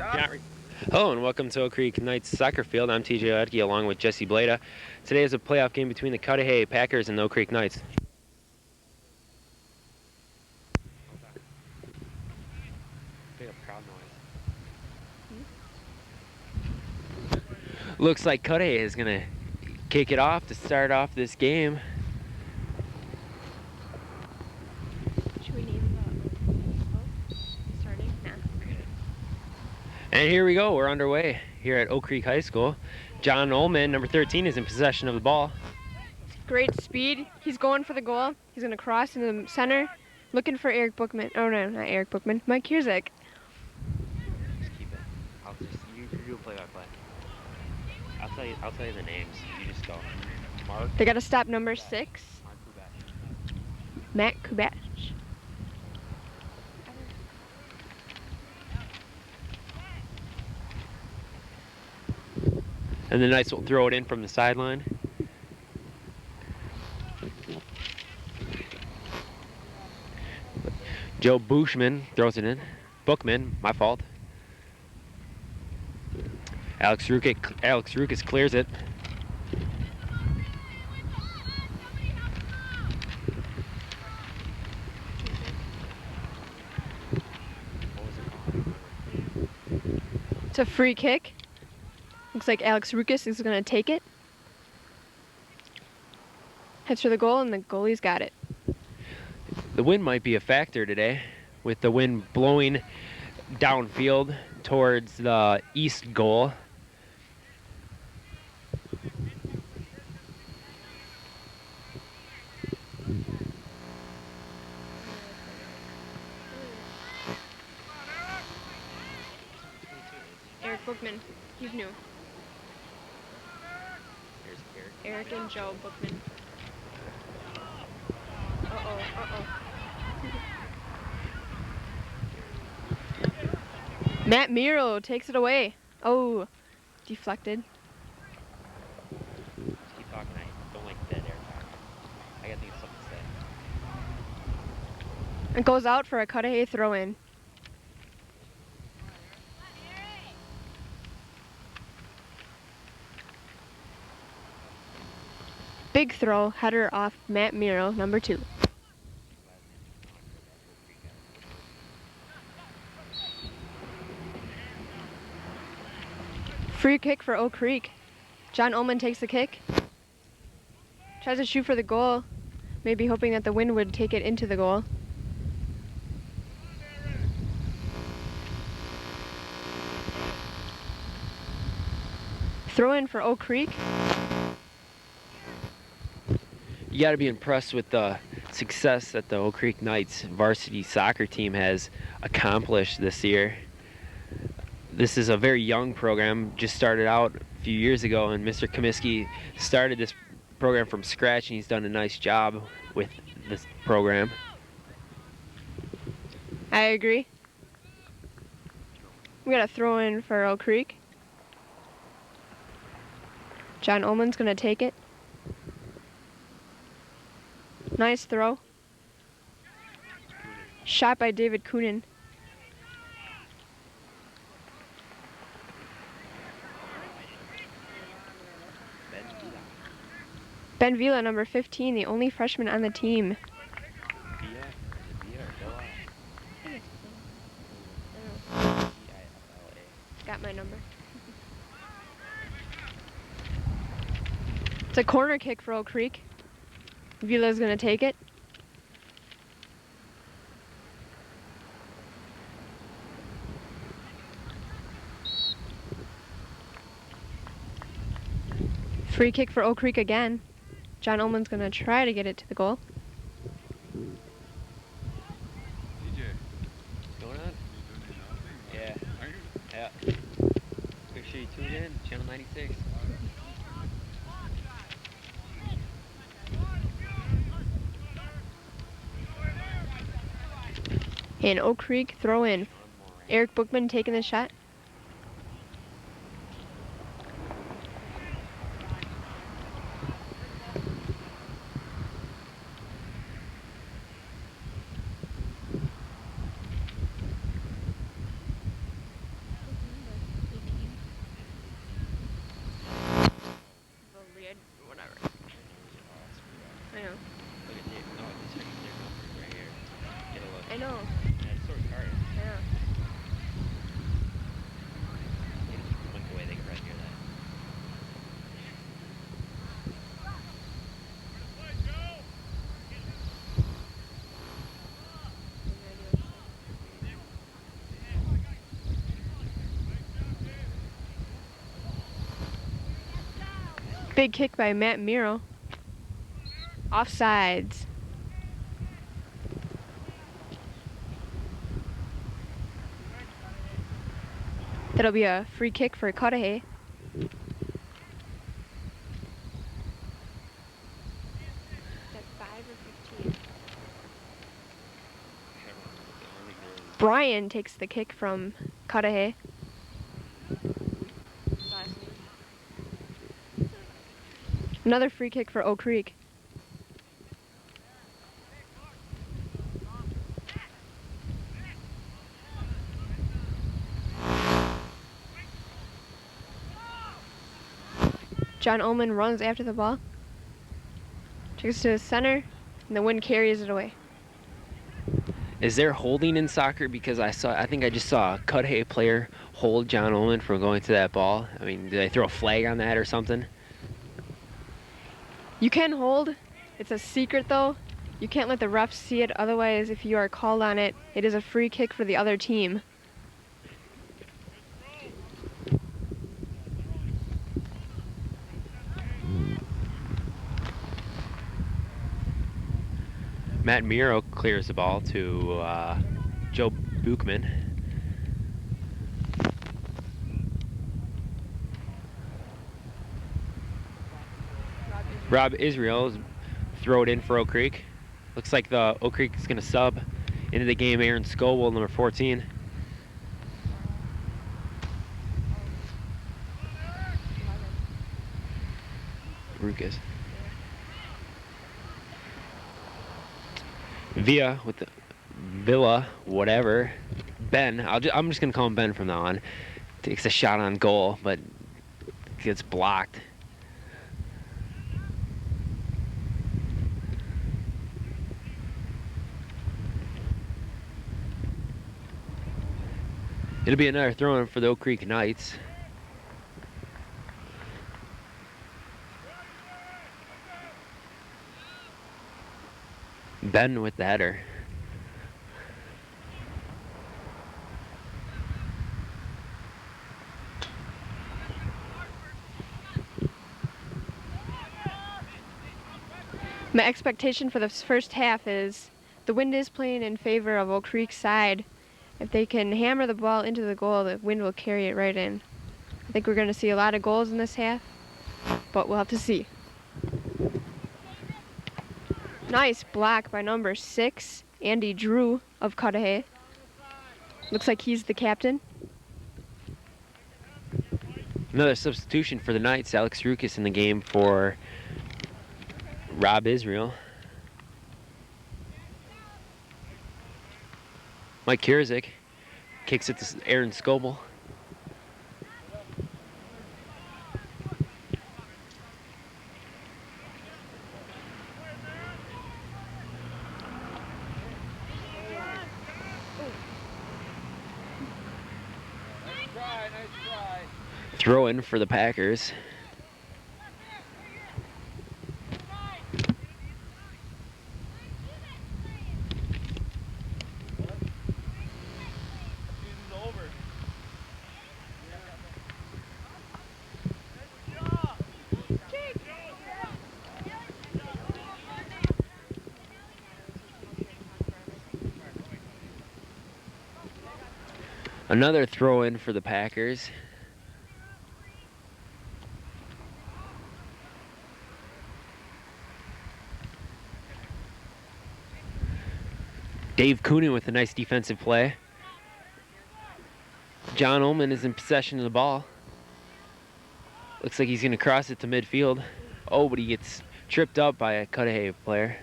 Hello and welcome to Oak Creek Knights Soccer Field. I'm TJ Edke along with Jesse Blada. Today is a playoff game between the Cudahy Packers and the Oak Creek Knights. Looks like Cudahy is going to kick it off to start off this game. Should we name the starting? Nah. And here we go. We're underway here at Oak Creek High School. John Ullman, number 13, is in possession of the ball. Great speed. He's going for the goal. He's going to cross in the center, looking for Eric Bookman. Oh, no, not Eric Bookman. Mike Kierzik. Just keep it. You do play by play. I'll tell you the names. You just go. Mark. They got to stop number 6. Matt Kubach. And the Knights will throw it in from the sideline. Joe Bushman throws it in. Bookman, my fault. Alex Rukas clears it. It's a free kick. Looks like Alex Rukas is going to take it. Heads for the goal, and the goalie's got it. The wind might be a factor today, with the wind blowing downfield towards the east goal. Eric Bookman. He's new. Eric and Joe Bookman. Matt Miro takes it away. Oh, deflected. Keep talking. I don't like dead air talk. I gotta think of something to say. It goes out for a Cudahy throw-in. Big throw, header off Matt Miro, number 2. Free kick for Oak Creek. John Ullman takes the kick. Tries to shoot for the goal, maybe hoping that the wind would take it into the goal. Throw in for Oak Creek. You got to be impressed with the success that the Oak Creek Knights varsity soccer team has accomplished this year. This is a very young program, just started out a few years ago, and Mr. Comiskey started this program from scratch, and he's done a nice job with this program. I agree. We got a throw in for Oak Creek. John Ullman's going to take it. Nice throw. Shot by David Coonan. Ben Vila, number 15, the only freshman on the team. Got my number. It's a corner kick for Oak Creek. Vila's going to take it. Free kick for Oak Creek again. John Ullman's going to try to get it to the goal. DJ, what's going on? Yeah. Yeah. Make sure you tune in, Channel 96. And Oak Creek throw in. Eric Bookman taking the shot. I know. That's so retarded. Yeah. Wink away, they can probably hear that. Big kick by Matt Miro. Offsides. That'll be a free kick for Cudahy. That's 5 or 15. Brian takes the kick from Cudahy. Another free kick for Oak Creek. John Ullman runs after the ball. Takes it to the center, and the wind carries it away. Is there holding in soccer? Because I think I just saw a Cudahy player hold John Ullman from going to that ball. I mean, did they throw a flag on that or something? You can hold. It's a secret though. You can't let the refs see it, otherwise if you are called on it, it is a free kick for the other team. Matt Miro clears the ball to Joe Buchman. Rob Israel is throw it in for Oak Creek. Looks like the Oak Creek is going to sub into the game Aaron Scoville, number 14. Rukas. Villa with the Villa, whatever. Ben, I'm just gonna call him Ben from now on. Takes a shot on goal, but gets blocked. It'll be another throw-in for the Oak Creek Knights. Ben with the header. My expectation for this first half is the wind is playing in favor of Oak Creek's side. If they can hammer the ball into the goal, the wind will carry it right in. I think we're going to see a lot of goals in this half, but we'll have to see. Nice block by number 6, Andy Drew of Cudahy. Looks like he's the captain. Another substitution for the Knights. Alex Rukas in the game for Rob Israel. Mike Kierzik kicks it to Aaron Scoville. Throw in for the Packers. Another throw in for the Packers. Dave Coonan with a nice defensive play. John Ullman is in possession of the ball. Looks like he's going to cross it to midfield. Oh, but he gets tripped up by a Cudahy player.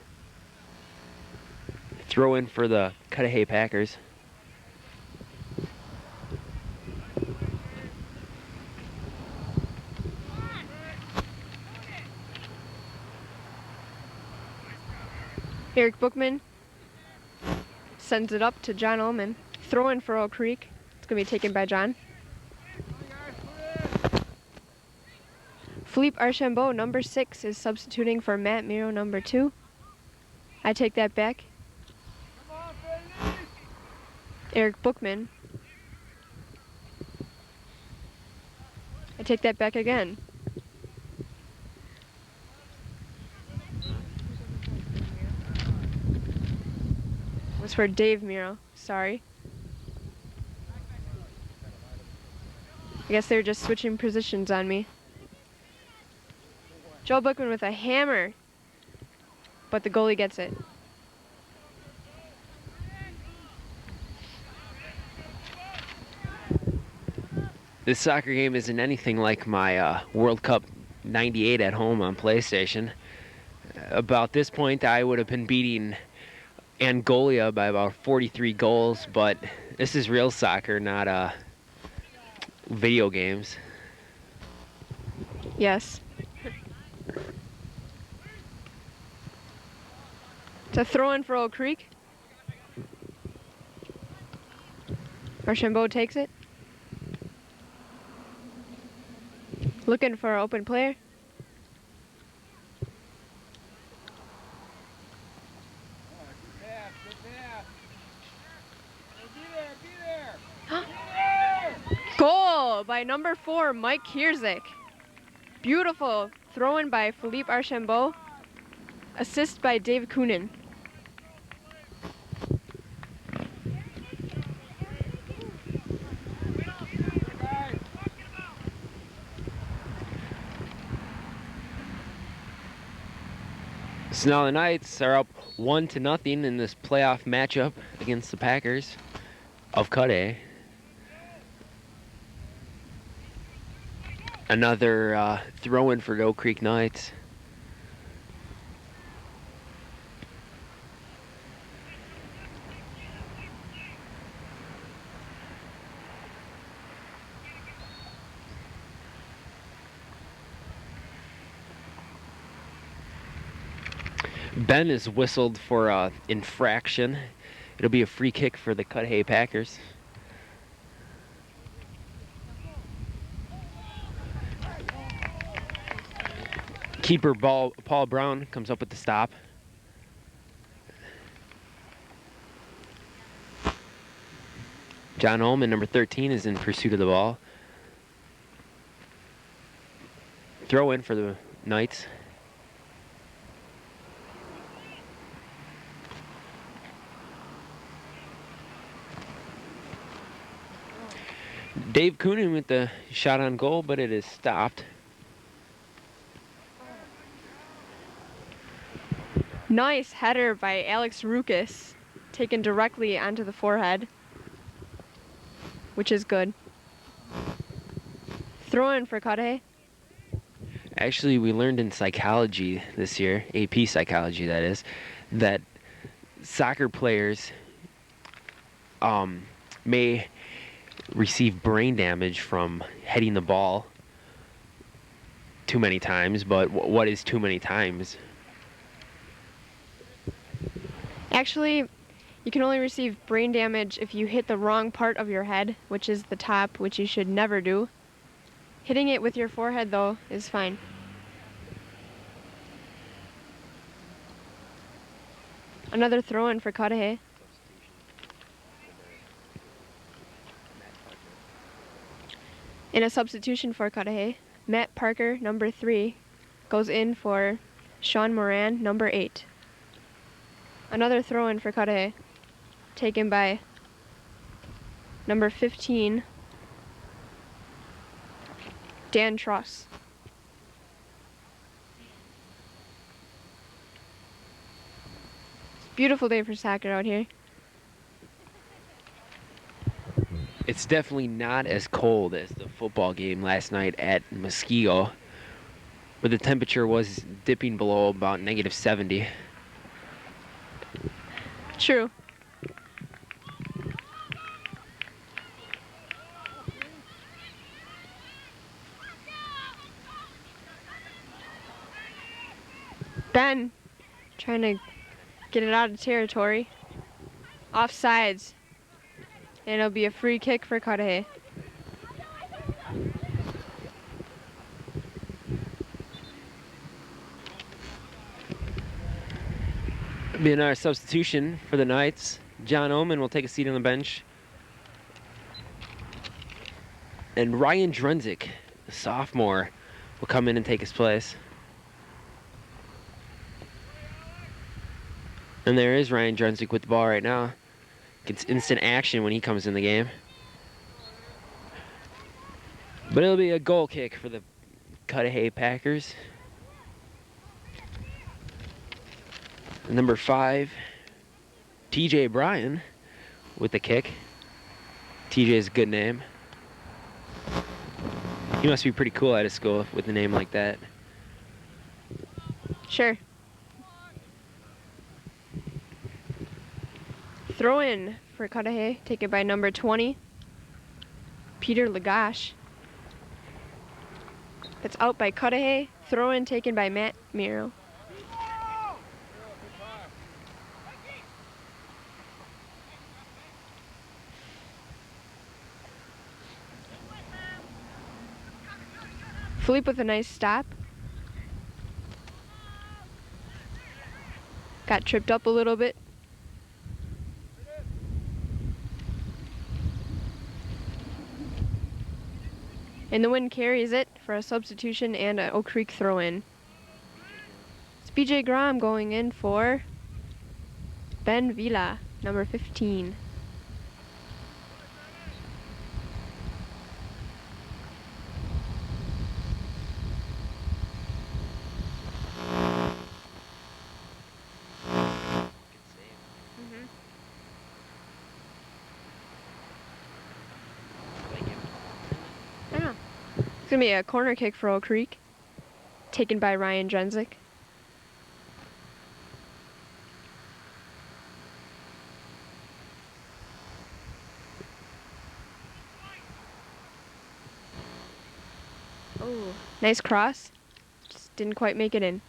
Throw in for the Cudahy Packers. Eric Bookman Sends it up to John Ullman. Throw in for Oak Creek. It's going to be taken by John. Philippe Archambault, number 6, is substituting for Matt Miro, number 2. I take that back. Eric Bookman. I take that back again. It was for Dave Miro. Sorry. I guess they're just switching positions on me. Joe Bookman with a hammer, but the goalie gets it. This soccer game isn't anything like my World Cup 98 at home on PlayStation. About this point, I would have been beating Angola by about 43 goals, but this is real soccer, not video games. Yes. It's a throw-in for Oak Creek. Archambault takes it. Looking for an open player. Goal by number 4, Mike Kierzik. Beautiful throw-in by Philippe Archambault. Assist by Dave Coonan. So now the Knights are up 1-0 in this playoff matchup against the Packers of Cudahy. Another throw-in for the Oak Creek Knights. Ben is whistled for infraction. It'll be a free kick for the Cudahy Packers. Keeper Paul Brown comes up with the stop. John Ullman, number 13, is in pursuit of the ball. Throw in for the Knights. Dave Coonan with the shot on goal, but it is stopped. Nice header by Alex Rukas, taken directly onto the forehead, which is good. Throw in for Cudahy. Actually, we learned in psychology this year, AP psychology that is, that soccer players may receive brain damage from heading the ball too many times, but what is too many times? Actually, you can only receive brain damage if you hit the wrong part of your head, which is the top, which you should never do. Hitting it with your forehead, though, is fine. Another throw-in for Cudahy. In a substitution for Cudahy, Matt Parker, number 3, goes in for Sean Moran, number 8. Another throw-in for Cudahy, taken by number 15, Dan Truss. It's a beautiful day for soccer out here. It's definitely not as cold as the football game last night at Muskego, where the temperature was dipping below about -70. True. Ben trying to get it out of territory. offsides. And it'll be a free kick for Cudahy. Be another substitution for the Knights. John Oman will take a seat on the bench. And Ryan Drunzik, the sophomore, will come in and take his place. And there is Ryan Drunzik with the ball right now. Gets instant action when he comes in the game. But it'll be a goal kick for the Cudahy Packers. Number 5, TJ Bryan with the kick. TJ is a good name. He must be pretty cool at his school with a name like that. Sure. Throw in for Cudahy, taken by number 20, Peter Lagash. That's out by Cudahy. Throw in taken by Matt Miro. Philippe with a nice stop. Got tripped up a little bit. And the wind carries it for a substitution and an Oak Creek throw-in. It's BJ Grom going in for Ben Vila, number 15. It's going to be a corner kick for Oak Creek, taken by Ryan Drenzik. Oh, nice cross. Just didn't quite make it in.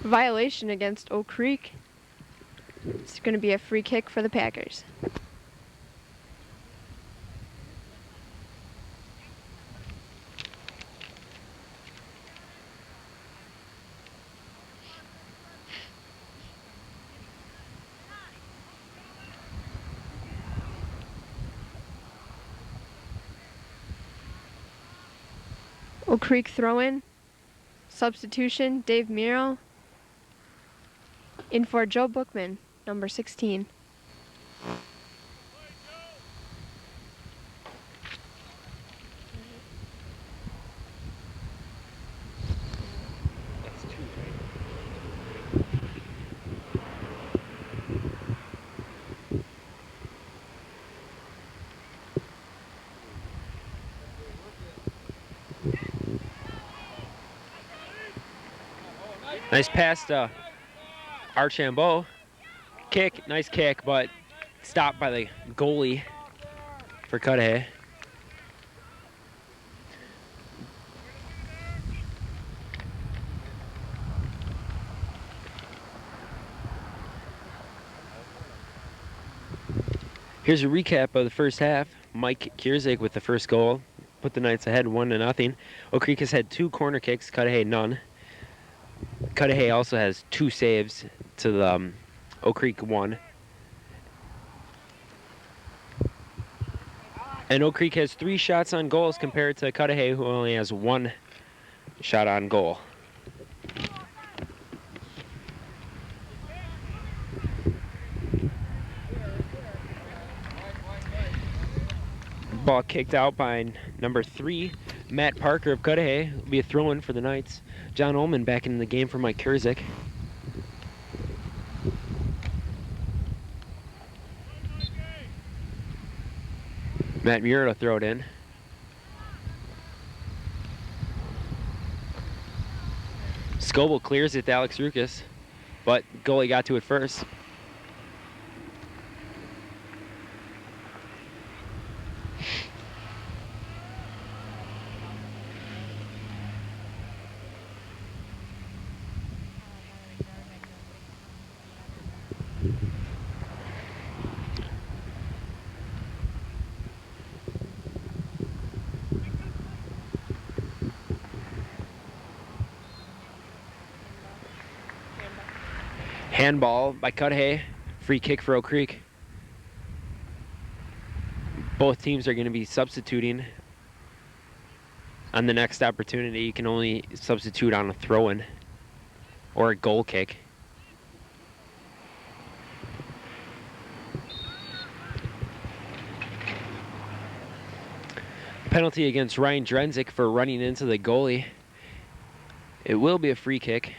Violation against Oak Creek. It's going to be a free kick for the Packers. Oak Creek throw-in. Substitution, Dave Miro. In for Joe Bookman, number 16. Nice pass to Archambault. Kick, nice kick, but stopped by the goalie for Cudahy. Here's a recap of the first half. Mike Kierzig with the first goal. Put the Knights ahead 1-0. Oak Creek has had 2 corner kicks, Cudahy none. Cudahy also has 2 saves to the Oak Creek 1. And Oak Creek has 3 shots on goals compared to Cudahy, who only has 1 shot on goal. Ball kicked out by number 3, Matt Parker of Cudahy. Will be a throw-in for the Knights. John Ullman back in the game for Mike Kurzik. Matt Muir to throw it in. Scoble clears it to Alex Rukas, but goalie got to it first. Handball by Cudahy. Free kick for Oak Creek. Both teams are going to be substituting on the next opportunity. You can only substitute on a throw-in or a goal kick. Penalty against Ryan Drenzik for running into the goalie. It will be a free kick.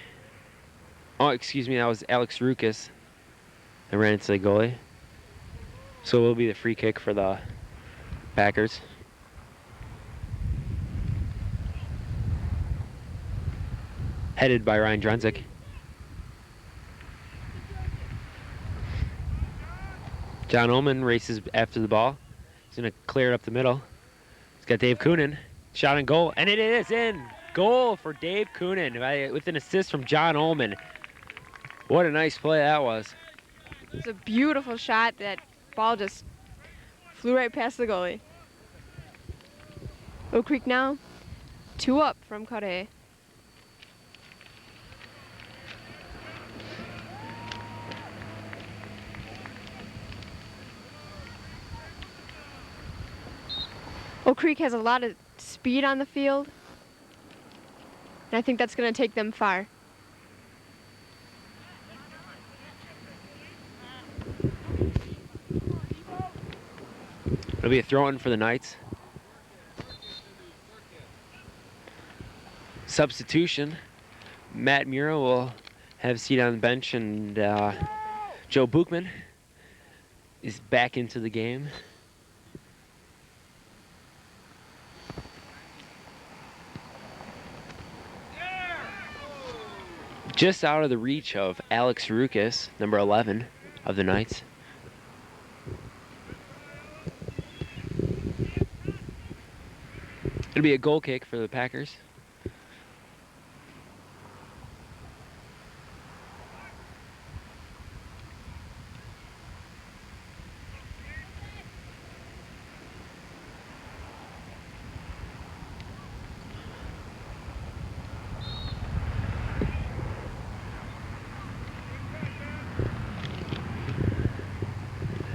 Oh, excuse me, that was Alex Rukas that ran into the goalie. So it will be the free kick for the Packers. Headed by Ryan Drenzik. John Ullman races after the ball. He's going to clear it up the middle. He's got Dave Coonan. Shot and goal. And it is in. Goal for Dave Coonan with an assist from John Ullman. What a nice play that was. It's a beautiful shot. That ball just flew right past the goalie. Oak Creek now 2 up from Cudahy. Oak Creek has a lot of speed on the field, and I think that's going to take them far. It'll be a throw-in for the Knights. Substitution. Matt Mura will have a seat on the bench, and Joe Buchman is back into the game. Just out of the reach of Alex Rukas, number 11 of the Knights. It'll be a goal kick for the Packers.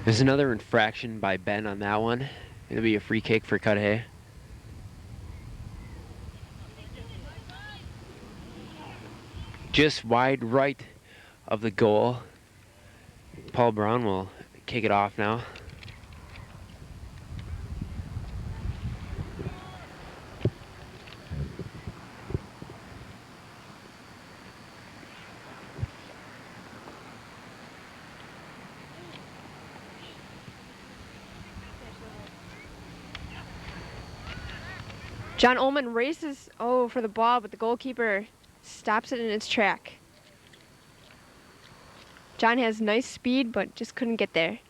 There's another infraction by Ben on that one. It'll be a free kick for Cudahy. Just wide right of the goal. Paul Brown will kick it off now. John Ullman races for the ball, but the goalkeeper stops it in its track. John has nice speed, but just couldn't get there.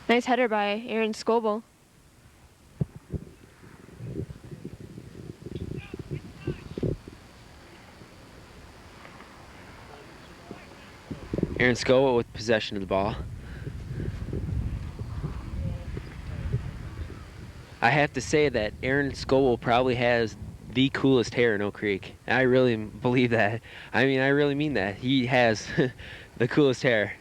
Nice header by Aaron Scoble. Aaron Scoble with possession of the ball. I have to say that Aaron Scoble probably has the coolest hair in Oak Creek. I really believe that. I mean, I really mean that. He has the coolest hair.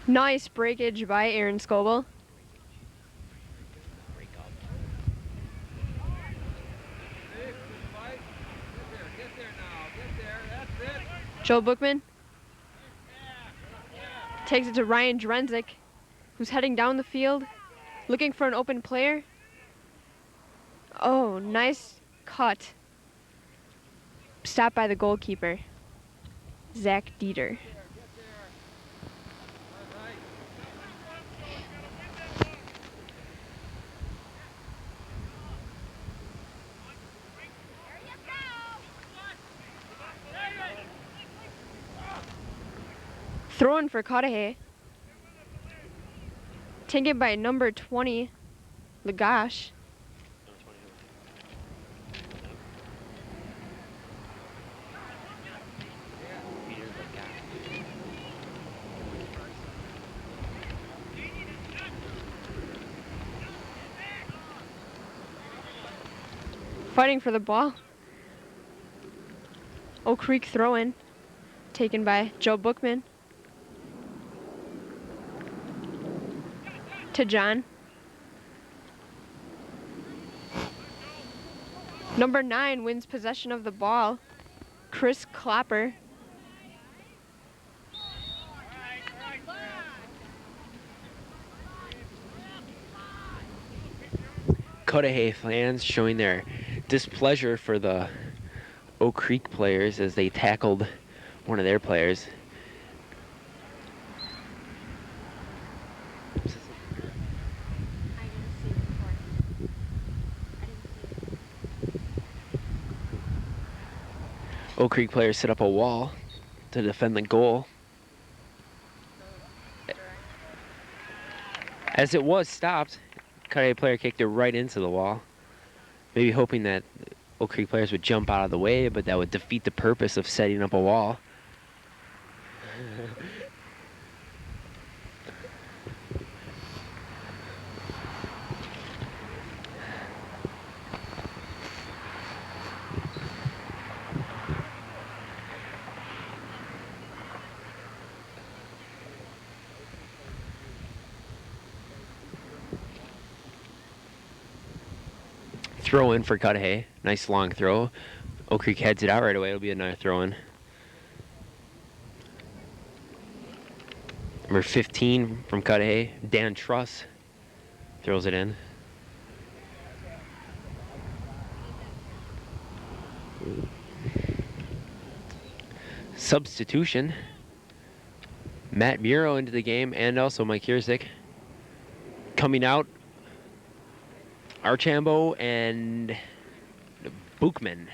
Nice breakage by Aaron Scoble. Joe Bookman takes it to Ryan Drenzik, who's heading down the field, looking for an open player. Oh, nice cut. Stopped by the goalkeeper, Zach Dieter. Thrown for Cudahy. Taken by number 20, Lagash. Fighting for the ball. Oak Creek throw-in. Taken by Joe Bookman. To John. Number 9 wins possession of the ball. Chris Klopper. Cudahy fans showing their displeasure for the Oak Creek players as they tackled one of their players. Oak Creek players set up a wall to defend the goal. As it was stopped, Cudahy player kicked it right into the wall. Maybe hoping that Oak Creek players would jump out of the way, but that would defeat the purpose of setting up a wall. Throw in for Cudahy. Nice long throw. Oak Creek heads it out right away. It'll be another throw in. Number 15 from Cudahy, Dan Truss, throws it in. Substitution. Matt Muro into the game, and also Mike Hirzik. Coming out, Archambault and Bookman.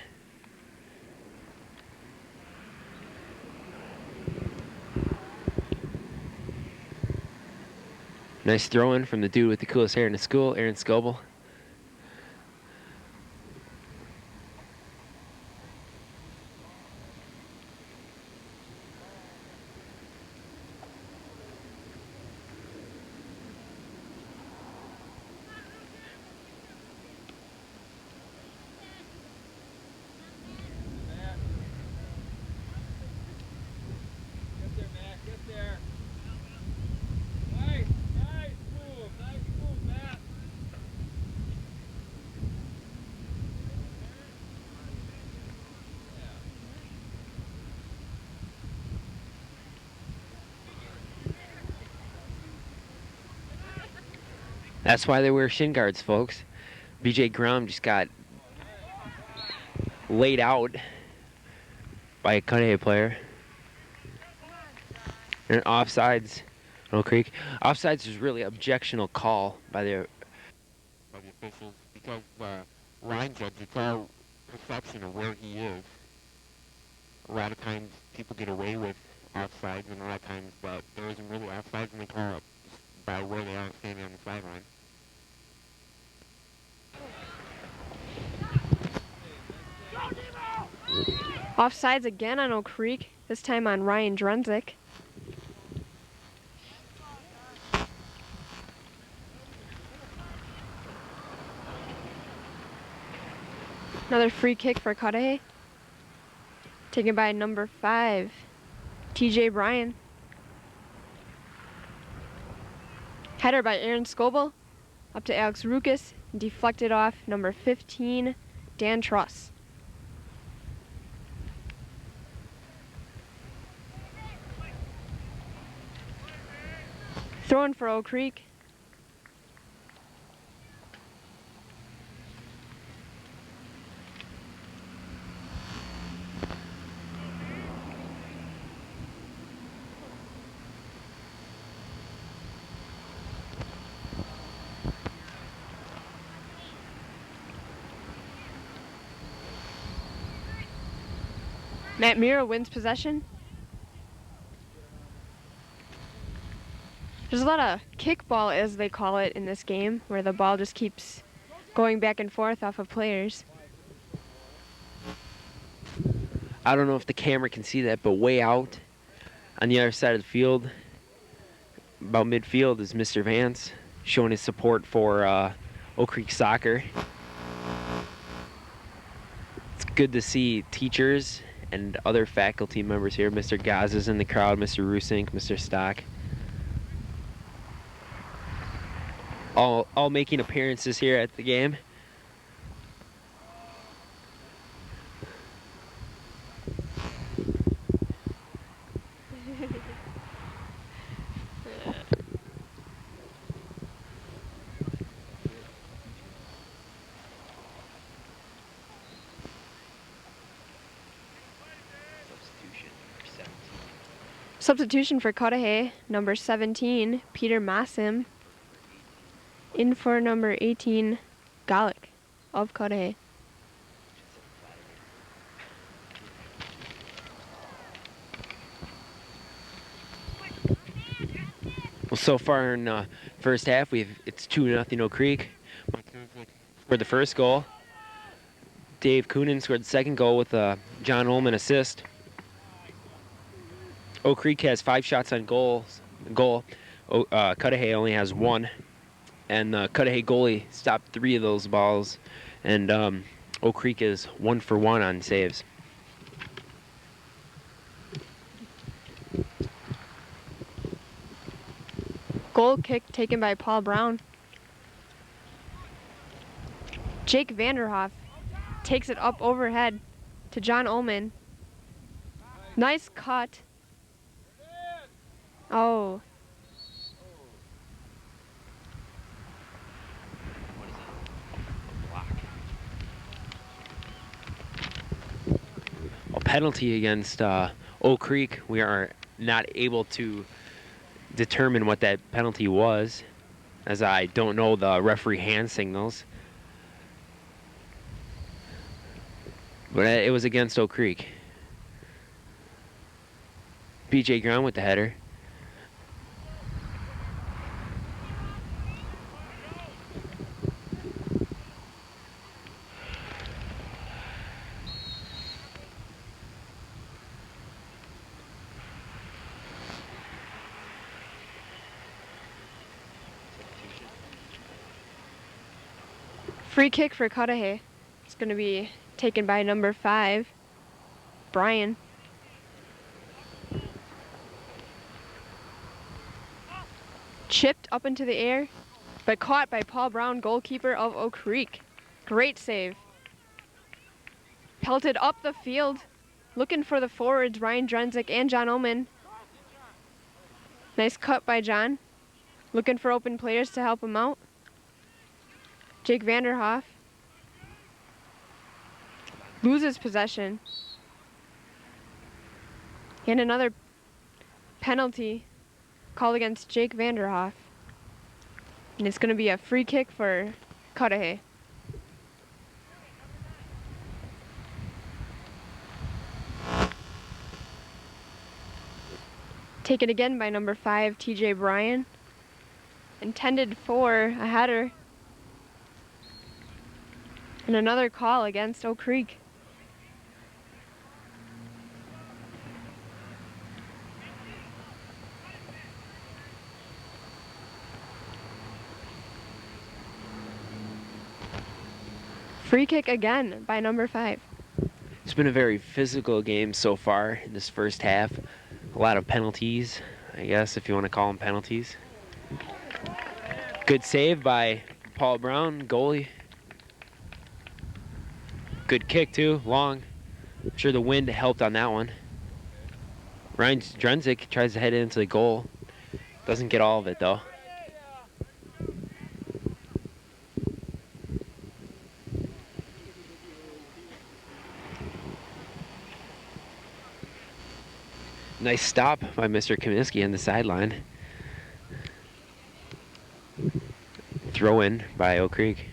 Nice throw in from the dude with the coolest hair in the school, Aaron Scoble. That's why they wear shin guards, folks. BJ Grom just got laid out by a Cudahy player. And offsides, Oak Creek. Offsides is really objectionable call by the officials because line judge, it's our perception of where he is. A lot of times people get away with offsides, and a lot of times there isn't really offsides, and they call it by where they are standing on the sideline. Offsides again on Oak Creek, this time on Ryan Drunzik. Another free kick for Cudahy. Taken by number 5, TJ Bryan. Header by Aaron Scoble. Up to Alex Rukas. Deflected off number 15, Dan Truss. Thrown for Oak Creek. Matt Mira wins possession. There's a lot of kickball, as they call it, in this game, where the ball just keeps going back and forth off of players. I don't know if the camera can see that, but way out on the other side of the field, about midfield, is Mr. Vance showing his support for Oak Creek Soccer. It's good to see teachers and other faculty members here. Mr. Gaz is in the crowd, Mr. Rusink, Mr. Stock. All making appearances here at the game. Substitution for Cudahy, number 17, Peter Massim. In for number 18, Galik of Cudahy. Well, so far in first half, it's 2-0 Oak Creek. For the first goal, Dave Coonan scored the second goal with a John Ullman assist. Oak Creek has 5 shots on goal. Cudahy only has 1. And the Cudahy goalie stopped 3 of those balls. And Oak Creek is 1 for 1 on saves. Goal kick taken by Paul Brown. Jake Vanderhoff takes it up overhead to John Ullman. Nice cut. Oh. A penalty against Oak Creek. We are not able to determine what that penalty was, as I don't know the referee hand signals. But it was against Oak Creek. BJ Ground with the header. Free kick for Cudahy. It's going to be taken by number 5, Brian. Chipped up into the air, but caught by Paul Brown, goalkeeper of Oak Creek. Great save. Pelted up the field, looking for the forwards, Ryan Drenzik and John Ullman. Nice cut by John, looking for open players to help him out. Jake Vanderhoff loses possession. And another penalty called against Jake Vanderhoff. And it's going to be a free kick for Cudahy. Taken again by number 5, TJ Bryan. Intended for a header. And another call against Oak Creek. Free kick again by number 5. It's been a very physical game so far in this first half. A lot of penalties, I guess, if you want to call them penalties. Good save by Paul Brown, goalie. Good kick too, long. I'm sure the wind helped on that one. Ryan Drenzik tries to head into the goal. Doesn't get all of it though. Nice stop by Mr. Kaminsky on the sideline. Throw in by Oak Creek.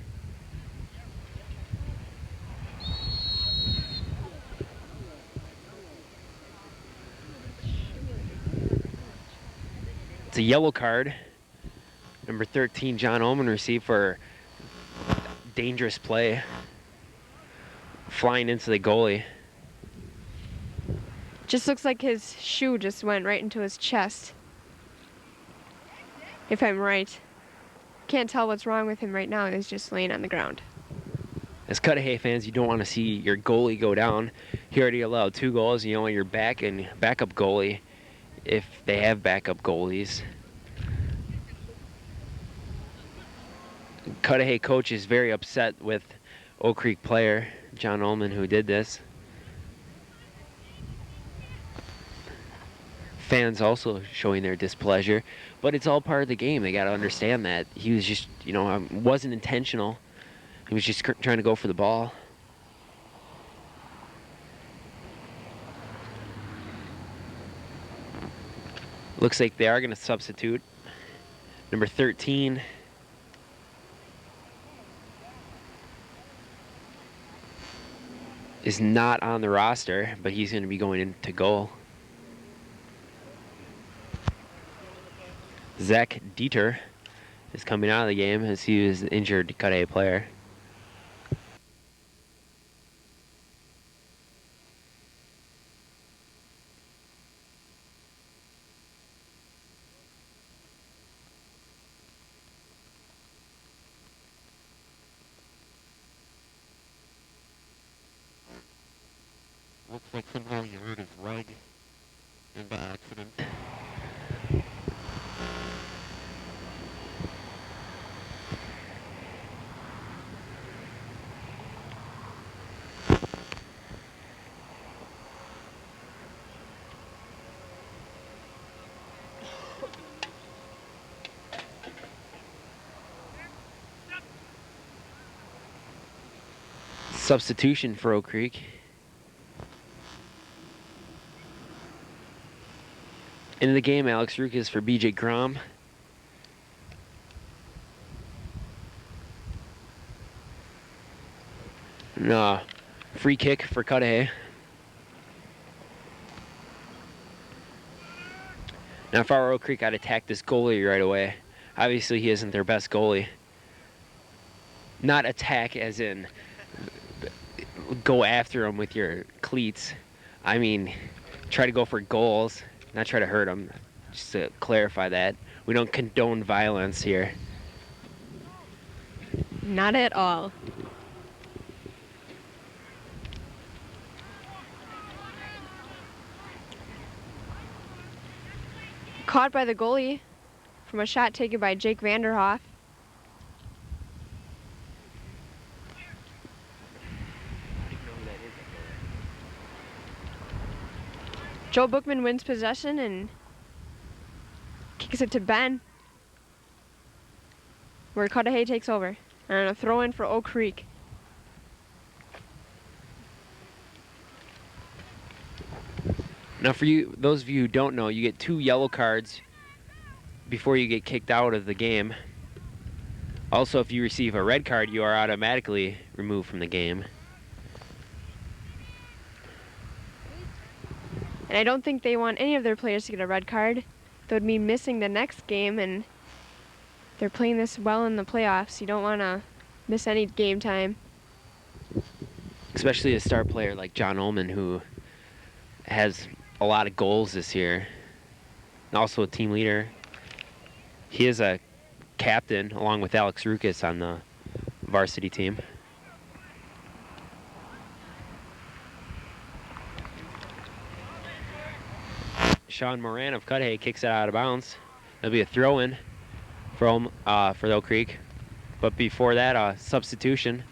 It's a yellow card Number 13, John Ullman received for dangerous play. Flying into the goalie. Just looks like his shoe just went right into his chest. If I'm right. Can't tell what's wrong with him right now. He's just laying on the ground. As Cudahy fans, you don't want to see your goalie go down. He already allowed 2 goals. You don't want your backup goalie, if they have backup goalies. Cudahy coach is very upset with Oak Creek player John Ullman who did this. Fans also showing their displeasure, but it's all part of the game. They got to understand that he was just, wasn't intentional. He was just trying to go for the ball. Looks like they are going to substitute. Number 13. Is not on the roster, but he's going to be going into goal. Zach Dieter is coming out of the game as he was an injured Cudahy player. Looks like somehow he hurt his leg in the accident. Substitution for Oak Creek. Into the game, Alex Rukas for BJ Grom. And, free kick for Cudahy. Now if I were Oak Creek, I'd attack this goalie right away. Obviously he isn't their best goalie. Not attack as in go after him with your cleats. I mean, try to go for goals, not try to hurt him. Just to clarify that. We don't condone violence here. Not at all. Caught by the goalie from a shot taken by Jake Vanderhoff. Joe Bookman wins possession and kicks it to Ben, where Cudahy takes over. And a throw in for Oak Creek. Now for you, those of you who don't know, you get 2 yellow cards before you get kicked out of the game. Also, if you receive a red card, you are automatically removed from the game. And I don't think they want any of their players to get a red card. That would mean missing the next game, and they're playing this well in the playoffs. You don't want to miss any game time. Especially a star player like John Ullman, who has a lot of goals this year. And also a team leader. He is a captain, along with Alex Rukas on the varsity team. Sean Moran of Cudahy kicks it out of bounds. It'll be a throw-in for Oak Creek. But before that, substitution.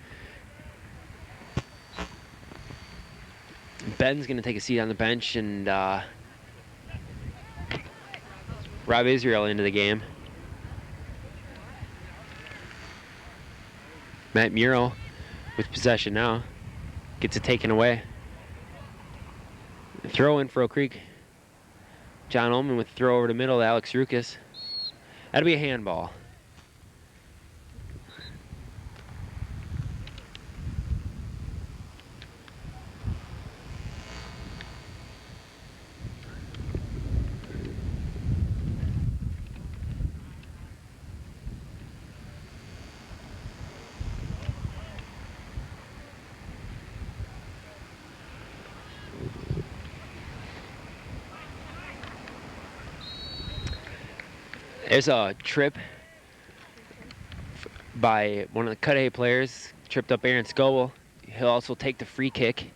Ben's going to take a seat on the bench, and Rob Israel into the game. Matt Muro with possession now. Gets it taken away. Throw in for Oak Creek. John Ullman with throw over the middle to Alex Rukas. That'll be a handball. There's a trip by one of the Cudahy players, tripped up Aaron Scoble. He'll also take the free kick.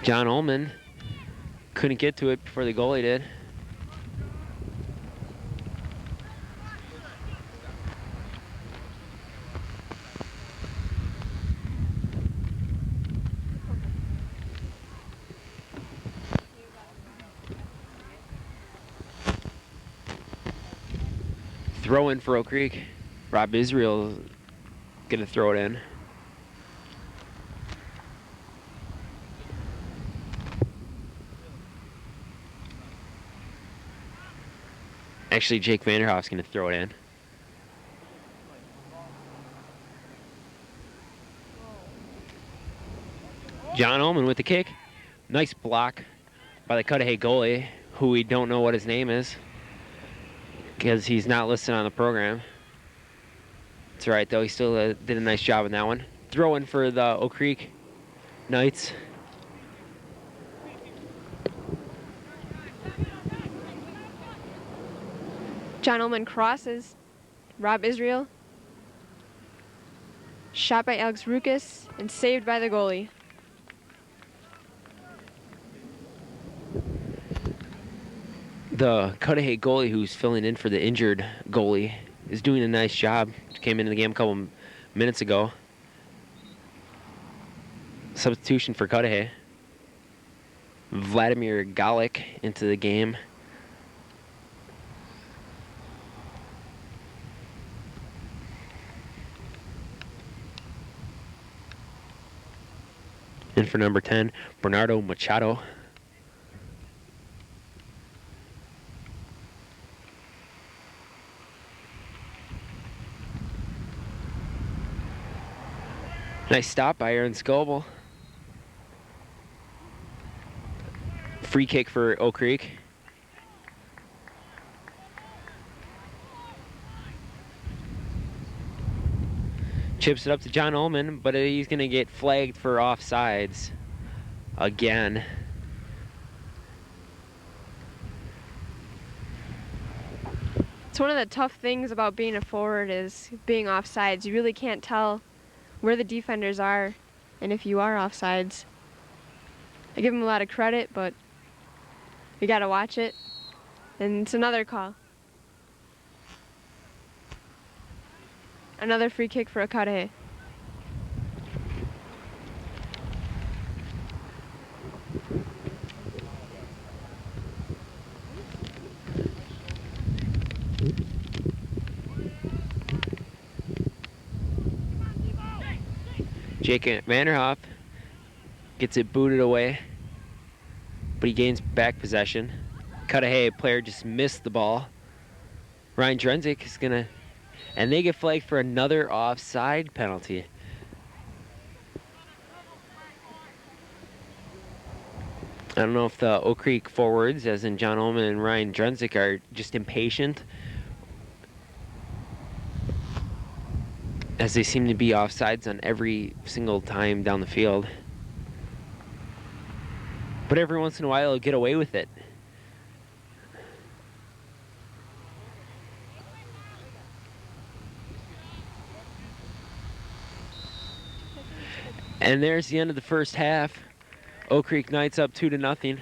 John Ullman couldn't get to it before the goalie did. Throw in for Oak Creek. Rob Israel gonna throw it in. Actually, Jake Vanderhoff's gonna throw it in. John Ullman with the kick. Nice block by the Cudahy goalie, who we don't know what his name is because he's not listed on the program. It's all right, though. He still did a nice job in that one. Throw in for the Oak Creek Knights. John Ullman crosses. Rob Israel. Shot by Alex Rukas and saved by the goalie. The Cudahy goalie, who's filling in for the injured goalie, is doing a nice job. Came into the game a couple minutes ago. Substitution for Cudahy. Vladimir Galik into the game. In for number 10, Bernardo Machado. Nice stop by Aaron Scoble. Free kick for Oak Creek. Chips it up to John Ullman, but he's going to get flagged for offsides again. It's one of the tough things about being a forward is being offsides. You really can't tell where the defenders are and if you are offsides. I give them a lot of credit, but you got to watch it. And it's another call. Another free kick for Cudahy. Jake Vanderhoff gets it booted away, but he gains back possession. Cudahy player just missed the ball. Ryan Drenzik is going to... And they get flagged for another offside penalty. I don't know if the Oak Creek forwards, as in John Ullman and Ryan Drenzik, are just impatient, as they seem to be offsides on every single time down the field. But every once in a while, they'll get away with it. And there's the end of the first half. Oak Creek Knights up 2-0.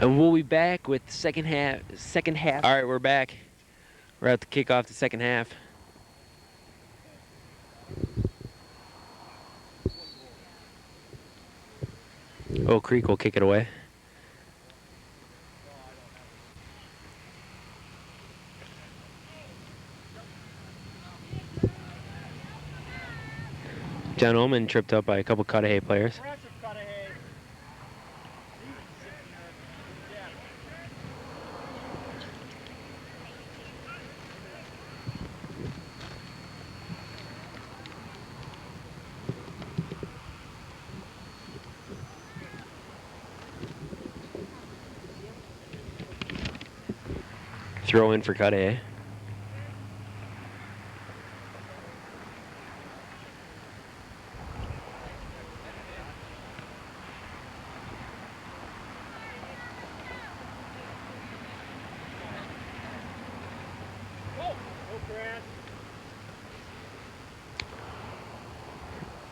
And we'll be back with the second half. All right, we're back. We're at the kickoff the second half. Oak Creek will kick it away. John Ullman tripped up by a couple Cudahy players. Throw in for Cudahy.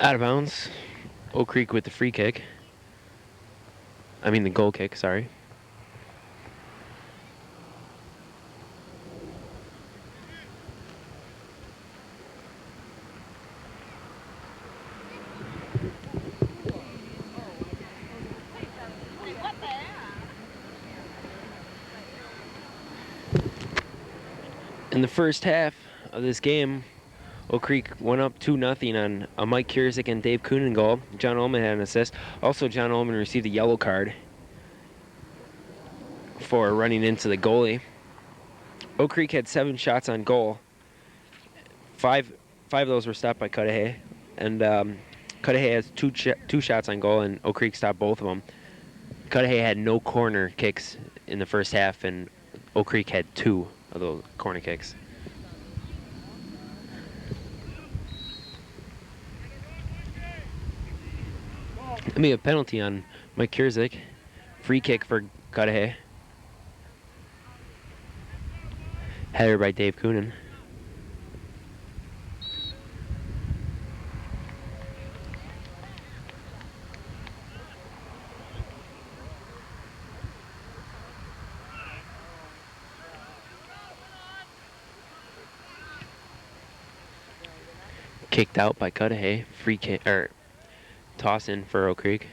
Out of bounds. Oak Creek with the free kick. I mean the goal kick, sorry. In the first half of this game, Oak Creek went up 2-0 on a Mike Kurzik and Dave Coonan goal. John Ullman had an assist. Also, John Ullman received a yellow card for running into the goalie. Oak Creek had 7 shots on goal. Five of those were stopped by Cudahy. And Cudahy has two shots on goal, and Oak Creek stopped both of them. Cudahy had no corner kicks in the first half, and Oak Creek had 2 of those corner kicks. It'll be a penalty on Mike Kurzik. Free kick for Cudahy. Header by Dave Coonan. Kicked out by Cudahy. Free kick or toss in for Oak Creek.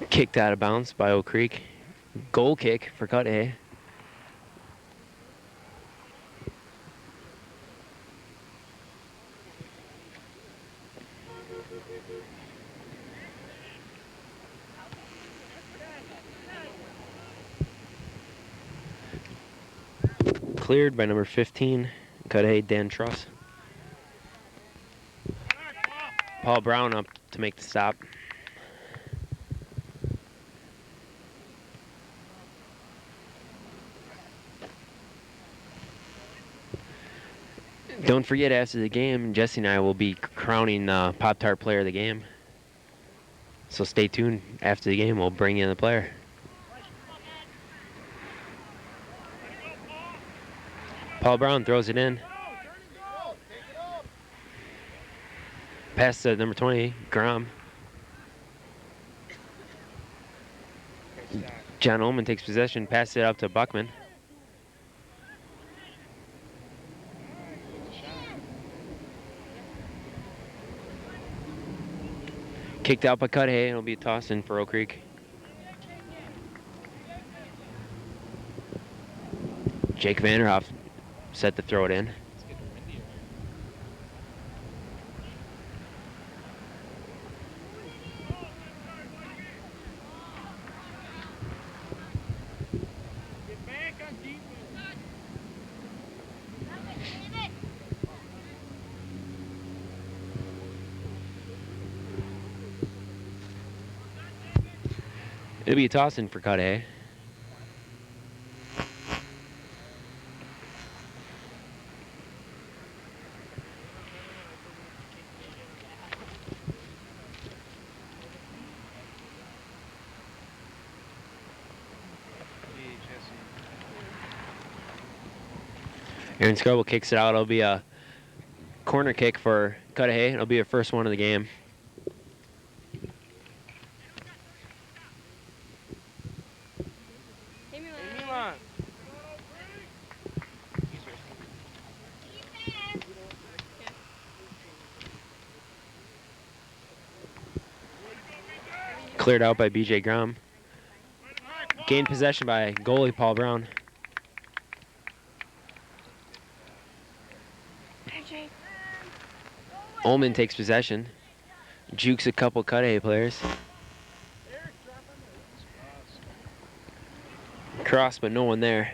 Kicked out of bounds by Oak Creek. Goal kick for Cudahy. Cleared by number 15, Cudahy, Dan Truss. Paul Brown up to make the stop. Don't forget, after the game, Jesse and I will be crowning the Pop-Tart player of the game. So stay tuned. After the game, we'll bring in the player. Paul Brown throws it in. Pass to number 20, Grom. John Ullman takes possession, passes it up to Buckman. Kicked out by Cudahy, and it'll be a toss in for Oak Creek. Jake Vanderhoff set to throw it in. It'll be a toss in for Cudahy. Aaron Scrabble kicks it out. It'll be a corner kick for Cudahy. It'll be a first one of the game. Cleared out by BJ Grom. Gained possession by goalie Paul Brown. Ullman takes possession. Jukes a couple Cudahy players. Cross, but no one there.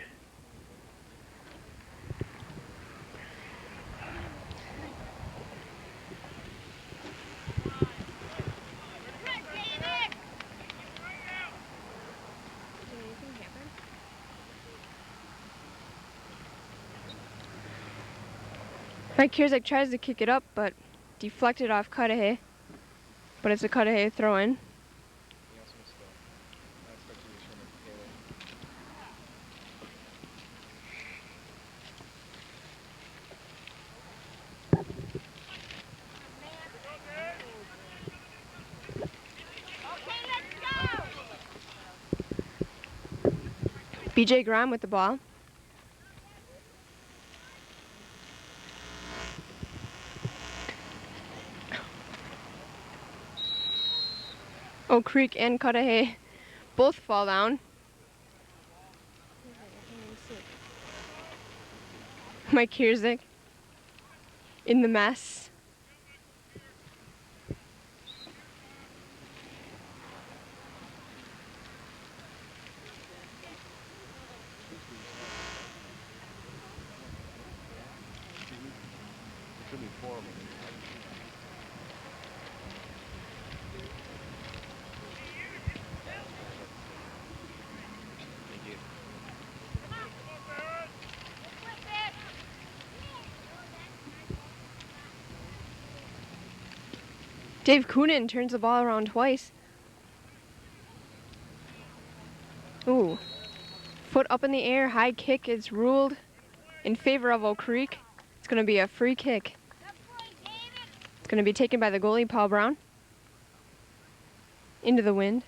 Mike Kierzek tries to kick it up, but deflected off Cudahy. But it's a Cudahy throw-in. BJ Graham with the ball. Oak Creek and Cudahy both fall down. Mike Kierzek in the mess. Dave Coonan turns the ball around twice. Ooh. Foot up in the air, high kick is ruled in favor of Oak Creek. It's going to be a free kick. It's going to be taken by the goalie, Paul Brown. Into the wind.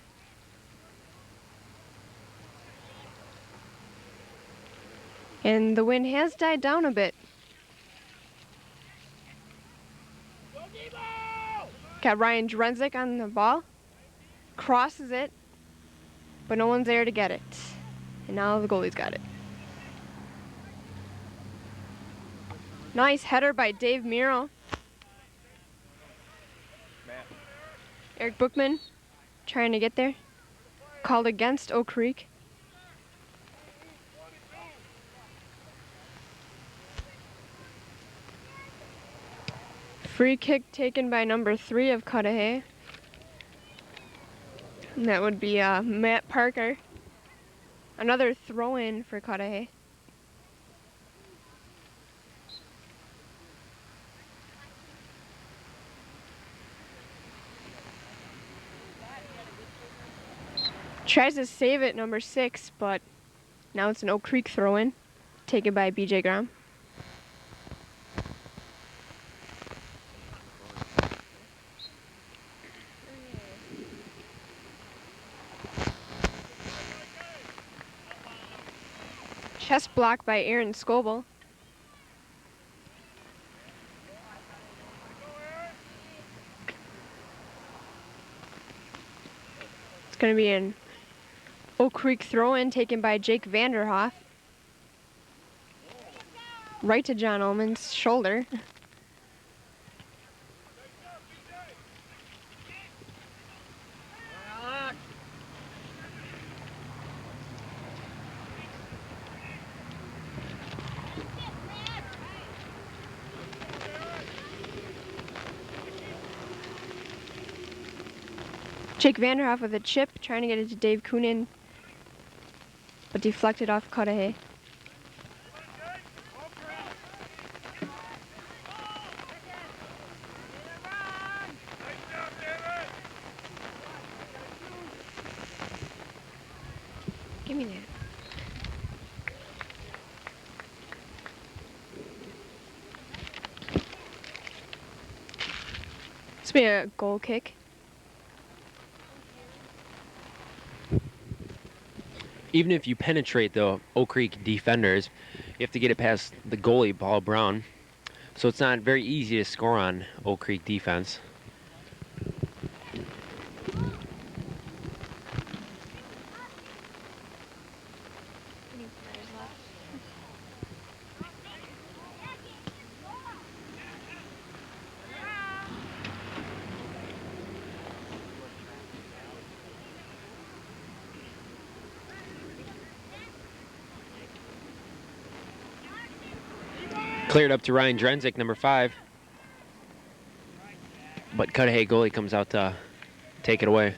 And the wind has died down a bit. Got Ryan Drenzik on the ball. Crosses it. But no one's there to get it. And now the goalie's got it. Nice header by Dave Miro. Eric Bookman trying to get there. Called against Oak Creek. Free kick taken by number 3 of Cudahy. And that would be Matt Parker. Another throw-in for Cudahy. Tries to save it, number 6, but now it's an Oak Creek throw-in, taken by BJ Graham. Chest block by Aaron Scoble. It's going to be an Oak Creek throw-in taken by Jake Vanderhoff. Right to John Ullman's shoulder. Jake Vanderhoff with a chip, trying to get it to Dave Coonan, but deflected off Cudahy. Give me that. This will be a goal kick. Even if you penetrate the Oak Creek defenders, you have to get it past the goalie, Paul Brown. So it's not very easy to score on Oak Creek defense. Cleared up to Ryan Drenzik, number 5. But Cudahy goalie comes out to take it away.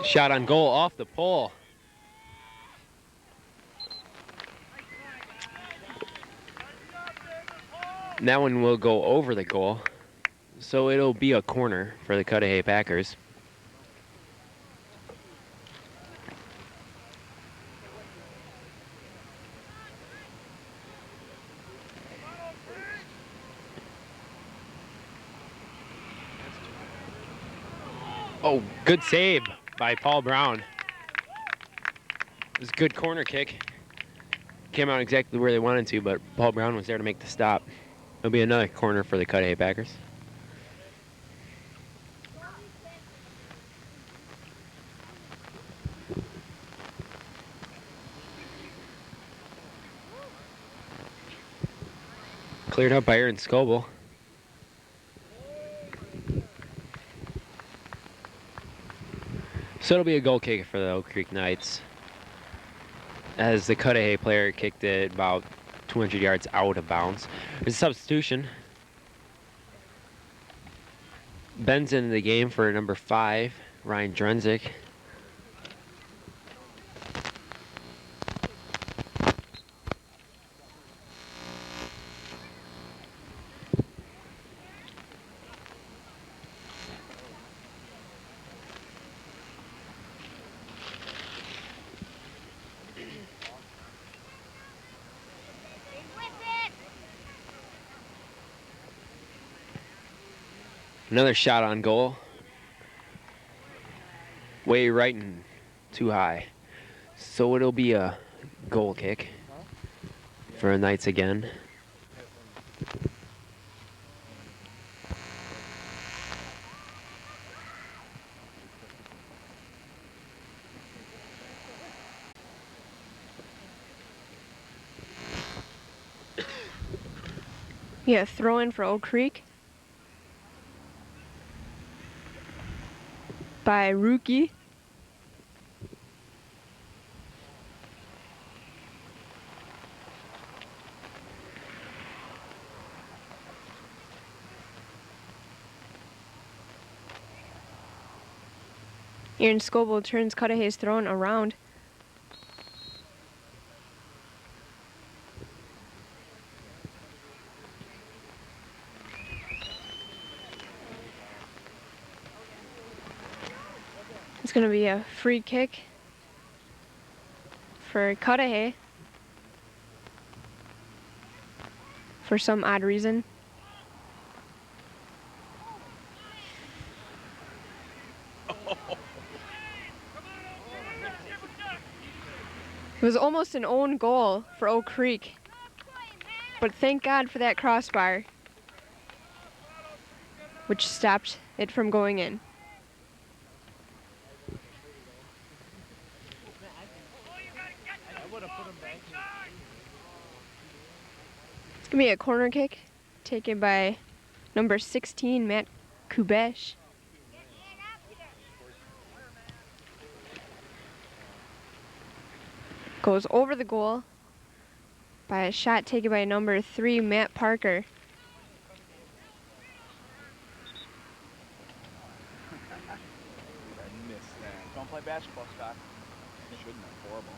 Shot on goal off the pole. And that one will go over the goal. So it'll be a corner for the Cudahy Packers. Oh, good save by Paul Brown. It was a good corner kick. Came out exactly where they wanted to, but Paul Brown was there to make the stop. It'll be another corner for the Cudahy Packers. Cleared up by Aaron Scoble. So it'll be a goal kick for the Oak Creek Knights, as the Cudahy player kicked it about 200 yards out of bounds. There's a substitution. Ben's in the game for number 5, Ryan Drenzik. Another shot on goal. Way right and too high. So it'll be a goal kick for the Knights again. Yeah, throw in for Oak Creek by Rookie. Aaron Scoble turns Cudahy's thrown around. It's going to be a free kick for Cudahy for some odd reason. It was almost an own goal for Oak Creek, but thank God for that crossbar, which stopped it from going in. It's going to be a corner kick taken by number 16, Matt Kubesh. Goes over the goal by a shot taken by number 3, Matt Parker. I missed that. Don't play basketball, Scott. You shouldn't have. Horrible.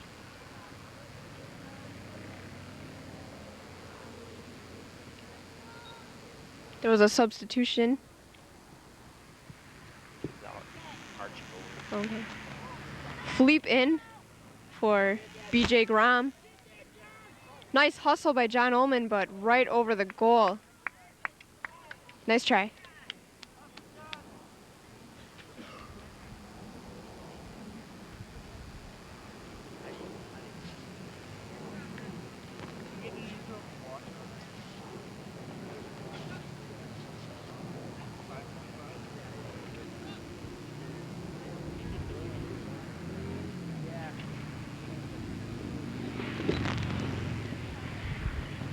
There was a substitution. Okay. Fleep in for BJ Grom. Nice hustle by John Ullman, but right over the goal. Nice try.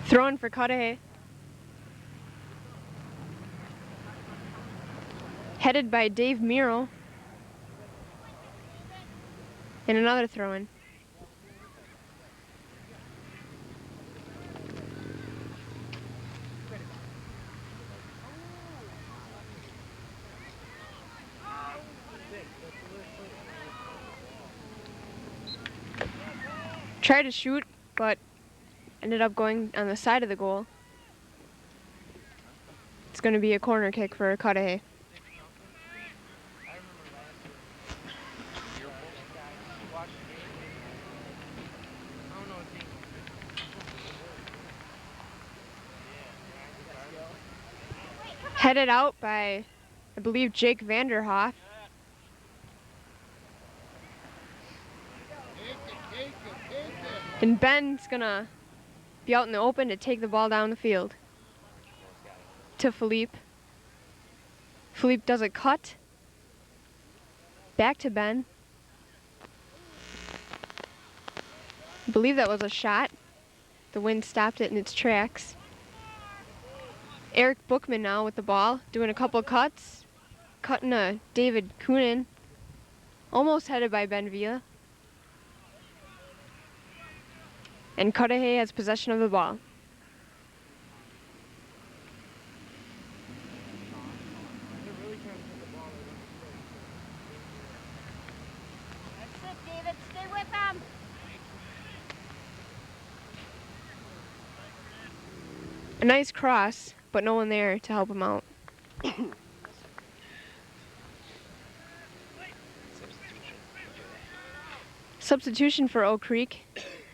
Throwing for Cudahy. Headed by Dave Miro. And another throw-in. Tried to shoot, but ended up going on the side of the goal. It's going to be a corner kick for Cudahy. Headed out by, I believe, Jake Vanderhoff. And Ben's gonna be out in the open to take the ball down the field. To Philippe. Philippe does a cut. Back to Ben. I believe that was a shot. The wind stopped it in its tracks. Eric Bookman now with the ball, doing a couple cuts. Cutting a David Coonan. Almost headed by Ben Villa. And Cudahy has possession of the ball. That's it, David. Stay with him. A nice cross, but no one there to help him out. Substitution for Oak Creek.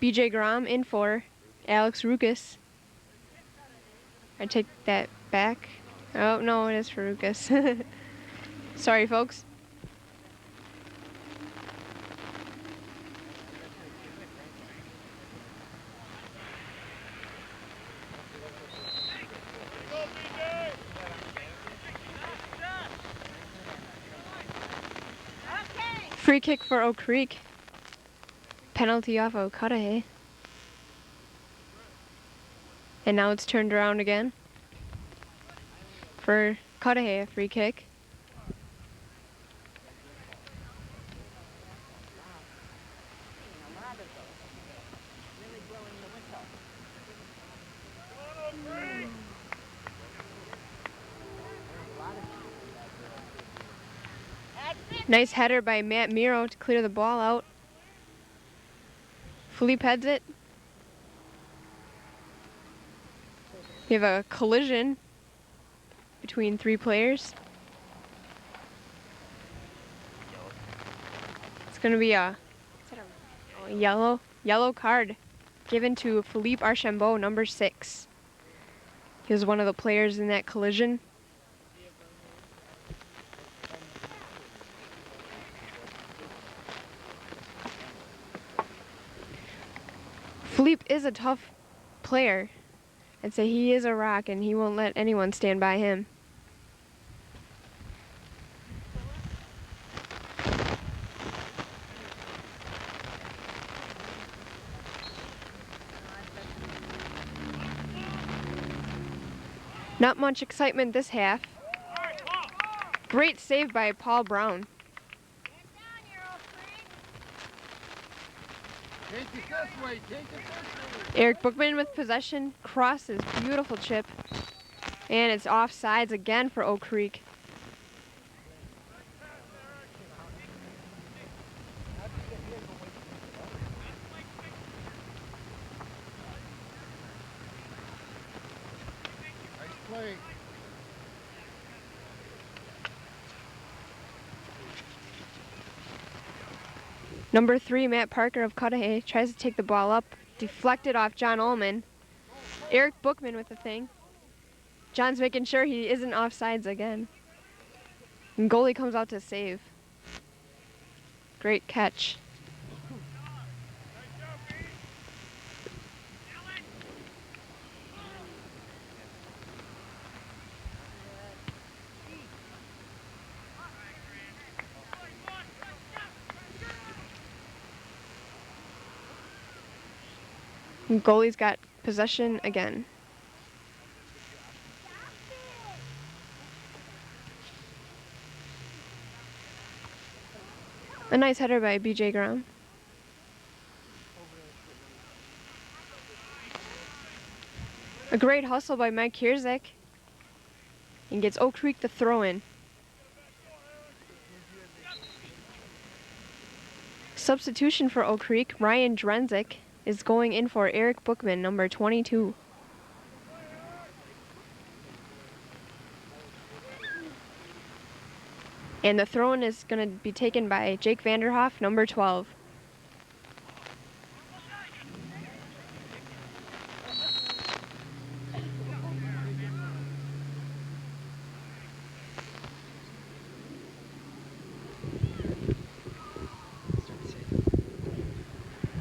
BJ Grom in for Alex Rukas. I take that back. Oh, no, it is for Rukas. Sorry, folks. Free kick for Oak Creek. Penalty off of Cudahy. And now it's turned around again. For Cudahy, a free kick. Nice header by Matt Miro to clear the ball out. Philippe heads it. We have a collision between three players. It's going to be a yellow card given to Philippe Archambault, number 6. He was one of the players in that collision. Philippe is a tough player. I'd say he is a rock and he won't let anyone stand by him. Not much excitement this half. Great save by Paul Brown. Take it this way, take it this way. Eric Bookman with possession, crosses, beautiful chip. And it's offsides again for Oak Creek. Nice play. Number 3, Matt Parker of Cudahy, tries to take the ball up, deflected off John Ullman. Eric Bookman with the thing. John's making sure he isn't offsides again. And goalie comes out to save. Great catch. And goalie's got possession again. A nice header by BJ Graham. A great hustle by Mike Kierzik. And gets Oak Creek the throw in. Substitution for Oak Creek, Ryan Drenzik is going in for Eric Bookman, number 22. And the throw-in is going to be taken by Jake Vanderhoff, number 12.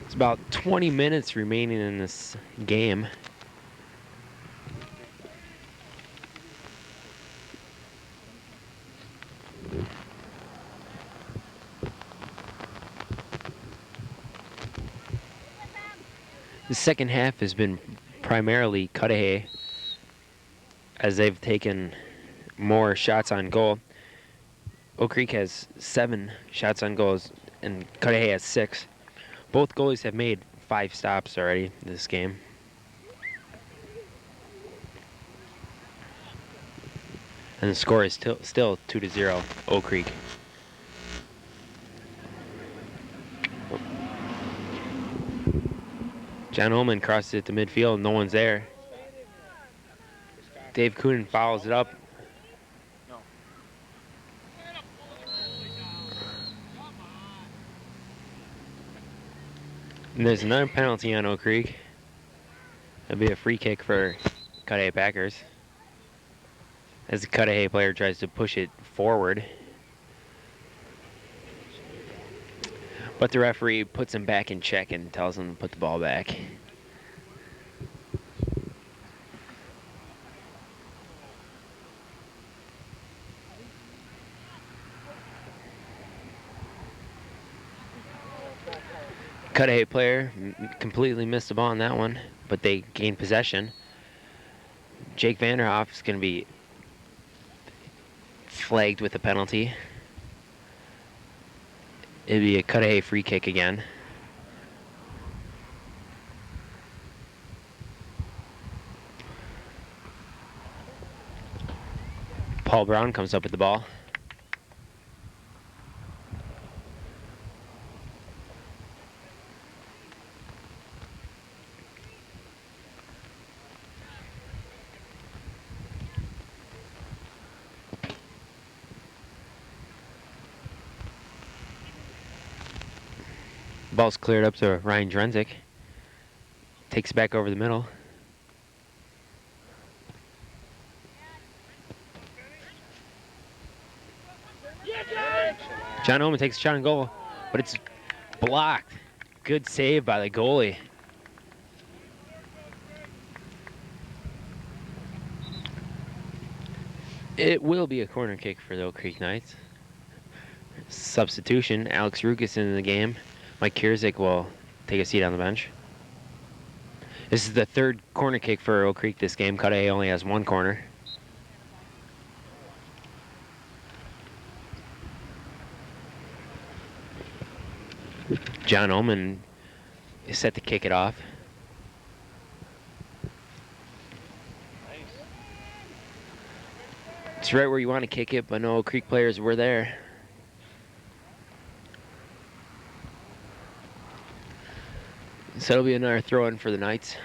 It's about 20 minutes remaining in this game. The second half has been primarily Cudahy, as they've taken more shots on goal. Oak Creek has 7 shots on goals, and Cudahy has 6. Both goalies have made 5 stops already this game. And the score is still 2-0, Oak Creek. John Ullman crosses it to midfield, no one's there. Dave Coonan follows it up. And there's another penalty on Oak Creek. It'll be a free kick for Cudahy Packers, as the Cudahy player tries to push it forward. But the referee puts him back in check and tells him to put the ball back. Cudahy player completely missed the ball on that one, but they gained possession. Jake Vanderhoff is going to be flagged with a penalty. It'd be a Cudahy free kick again. Paul Brown comes up with the ball. Ball's cleared up to Ryan Drenzik. Takes it back over the middle. John Ullman takes a shot on goal, but it's blocked. Good save by the goalie. It will be a corner kick for the Oak Creek Knights. Substitution, Alex Rukas in the game. Mike Kierzik will take a seat on the bench. This is the 3rd corner kick for Oak Creek this game. Cudahy only has 1 corner. John Ullman is set to kick it off. It's right where you want to kick it, but no Oak Creek players were there. So it'll be another throw-in for the Knights.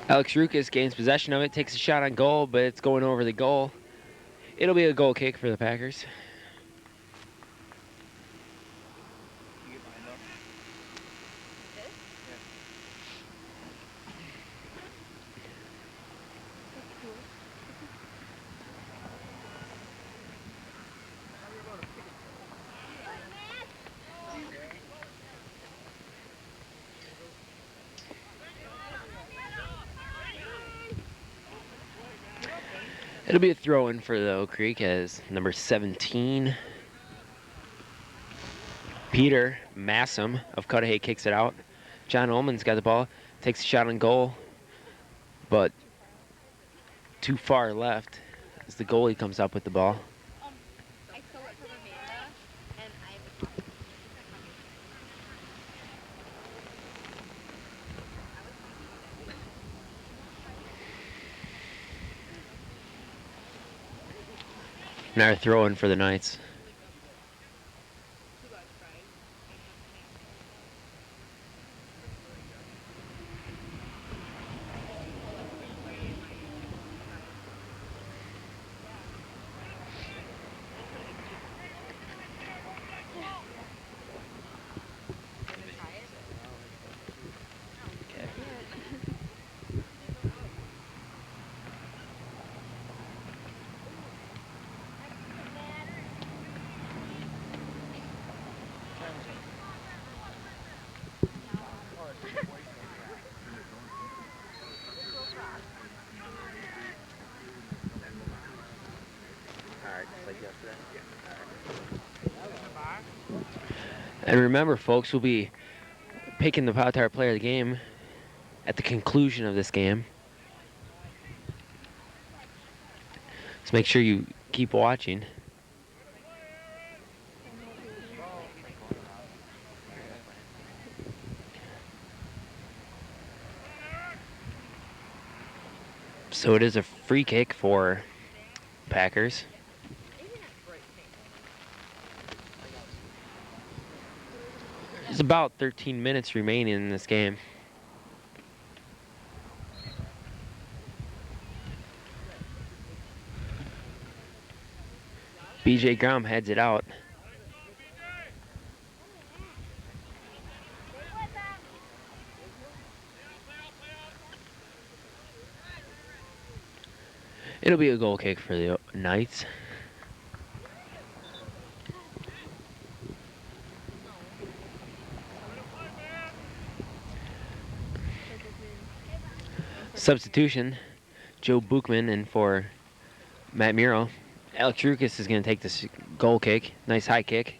Alex Rukas gains possession of it, takes a shot on goal, but it's going over the goal. It'll be a goal kick for the Packers. It'll be a throw-in for the Oak Creek as number 17, Peter Massam of Cudahy kicks it out. John Ullman's got the ball, takes a shot on goal, but too far left as the goalie comes up with the ball. I stole it from Amanda, and I have a coffee. Now they're throwing for the Knights. And remember, folks, we'll be picking the Powder player of the game at the conclusion of this game. So make sure you keep watching. So it is a free kick for Packers. There's about 13 minutes remaining in this game. BJ Grom heads it out. It'll be a goal kick for the Knights. Substitution, Joe Buchman in for Matt Muro. Alex Rukas is going to take this goal kick. Nice high kick.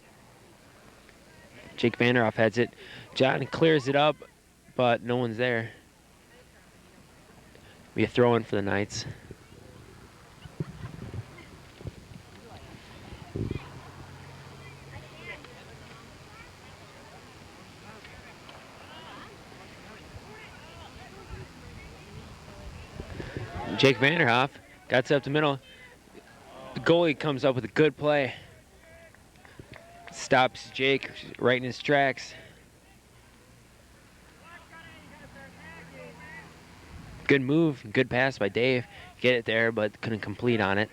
Jake Vanderhoff heads it. John clears it up, but no one's there. Be a throw in for the Knights. Jake Vanderhoff got up the middle. The goalie comes up with a good play. Stops Jake right in his tracks. Good move, good pass by Dave. Get it there, but couldn't complete on it.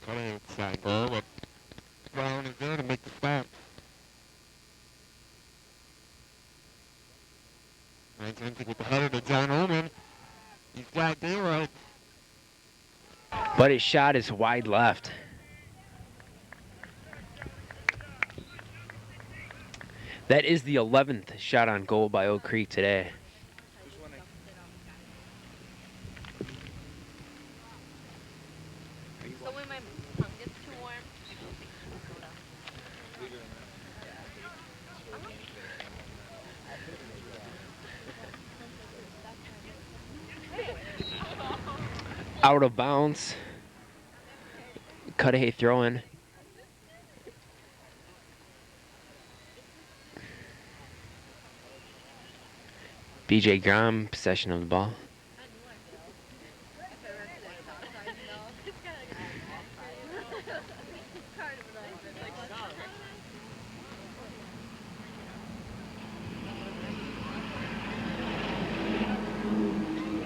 Coming inside goal, but Brown is there to make the stop. 19 with the header to John Ullman. He's got daylight. But his shot is wide left. That is the 11th shot on goal by Oak Creek today. Who's winning? So when my tongue gets too warm, Out of bounds. Cudahy throw-in. BJ Grom, possession of the ball.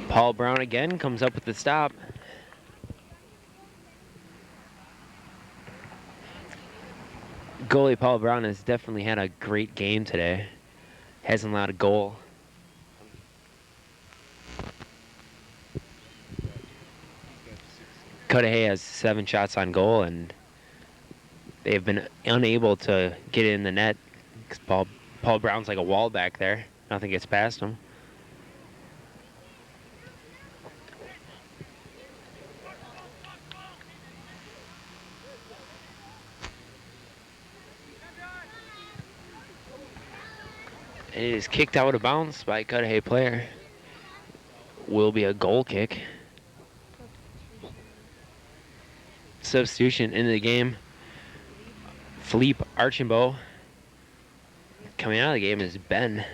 Paul Brown again comes up with the stop. Goalie Paul Brown has definitely had a great game today. Hasn't allowed a goal. Cudahy has 7 shots on goal, and they have been unable to get it in the net because Paul Brown's like a wall back there. Nothing gets past him. And it is kicked out of bounds by a Cudahy player. Will be a goal kick. Substitution into the game. Philippe Archambault. Coming out of the game is Ben.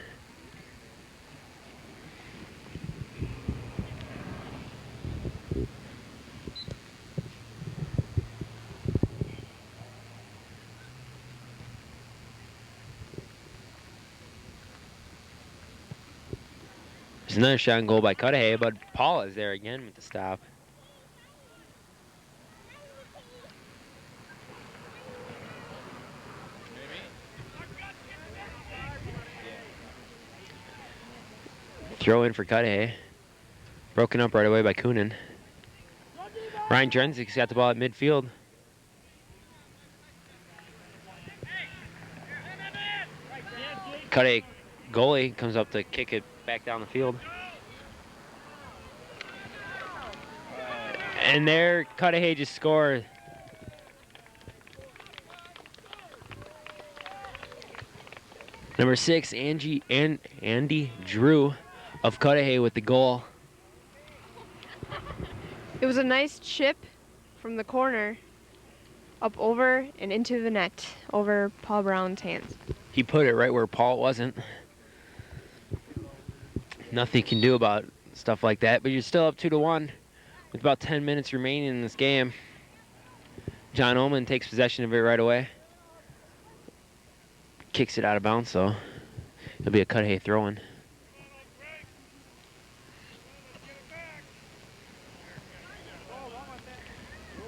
There's another shot and goal by Cudahy, but Paul is there again with the stop. Throw in for Cudahy. Broken up right away by Coonan. Ryan Drenzik's got the ball at midfield. Cudahy goalie comes up to kick it back down the field. And there, Cudahy just scored. Number 6, Andy Drew of Cudahy with the goal. It was a nice chip from the corner up over and into the net over Paul Brown's hands. He put it right where Paul wasn't. Nothing you can do about stuff like that, but you're still up 2-1 with about 10 minutes remaining in this game. John Ullman takes possession of it right away. Kicks it out of bounds, so it'll be a Cudahy throw-in.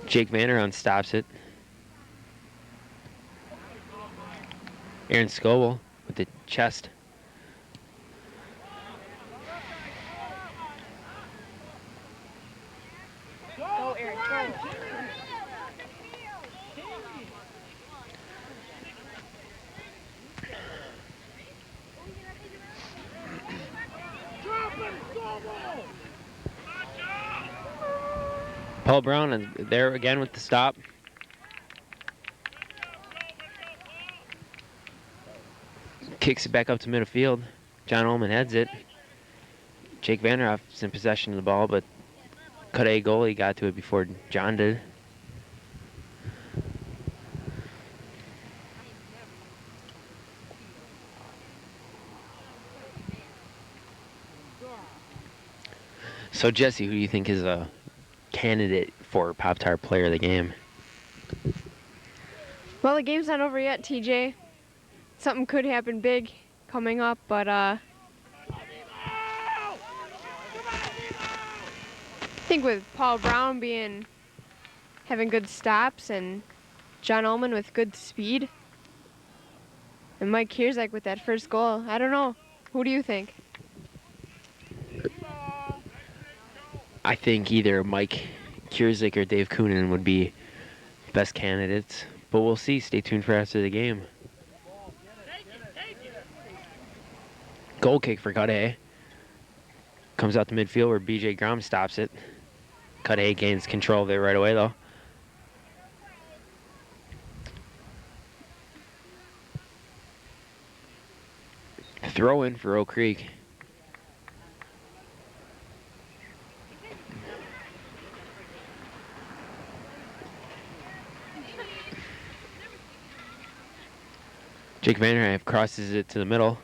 Jake Vanderhun stops it. Aaron Scoble with the chest. Go, Aaron, go. Paul Brown is there again with the stop. Kicks it back up to midfield. John Ullman heads it. Jake Vanderhoff's in possession of the ball, but Cudahy goalie got to it before John did. So Jesse, who do you think is a candidate for Pop-Tart Player of the Game? Well, the game's not over yet, TJ. Something could happen big coming up, but I think with Paul Brown having good stops and John Ullman with good speed and Mike Kierzak with that first goal, I don't know. Who do you think? I think either Mike Kierzak or Dave Coonan would be best candidates, but we'll see. Stay tuned for after the game. Goal kick for Cudahy. Comes out to midfield where BJ Grom stops it. Cudahy gains control of it right away, though. Throw in for Oak Creek. Jake Vanderhoff crosses it to the middle.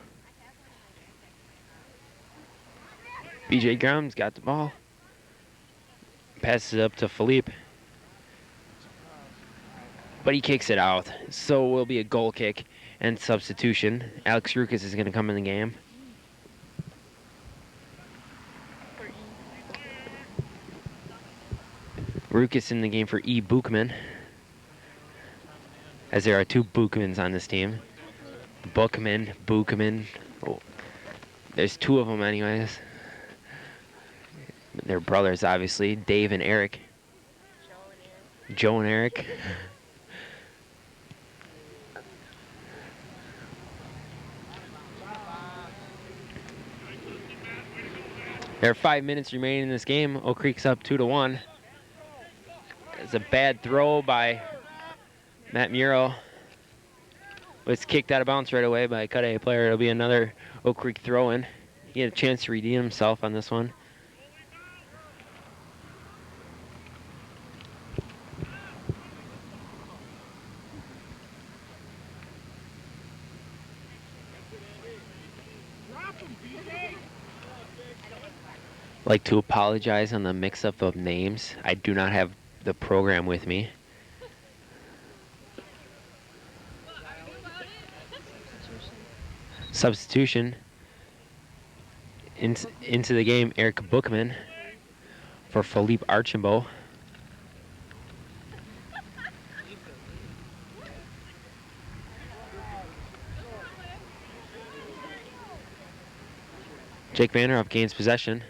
BJ Grom's got the ball. Passes it up to Philippe. But he kicks it out. So it will be a goal kick and substitution. Alex Rukas is going to come in the game. Rukas in the game for E. Bookman. As there are two Bookmans on this team. Bookman, Bookman. Oh, there's two of them anyways. They're brothers, obviously. Dave and Eric. Joe and Eric. There are 5 minutes remaining in this game. Oak Creek's up 2-1. It's a bad throw by Matt Muro. But it's kicked out of bounds right away by a Cudahy player. It'll be another Oak Creek throw-in. He had a chance to redeem himself on this one. I'd like to apologize on the mix-up of names. I do not have the program with me. Substitution. Into the game, Eric Bookman for Philippe Archambault. Jake Vanderhoff gains possession.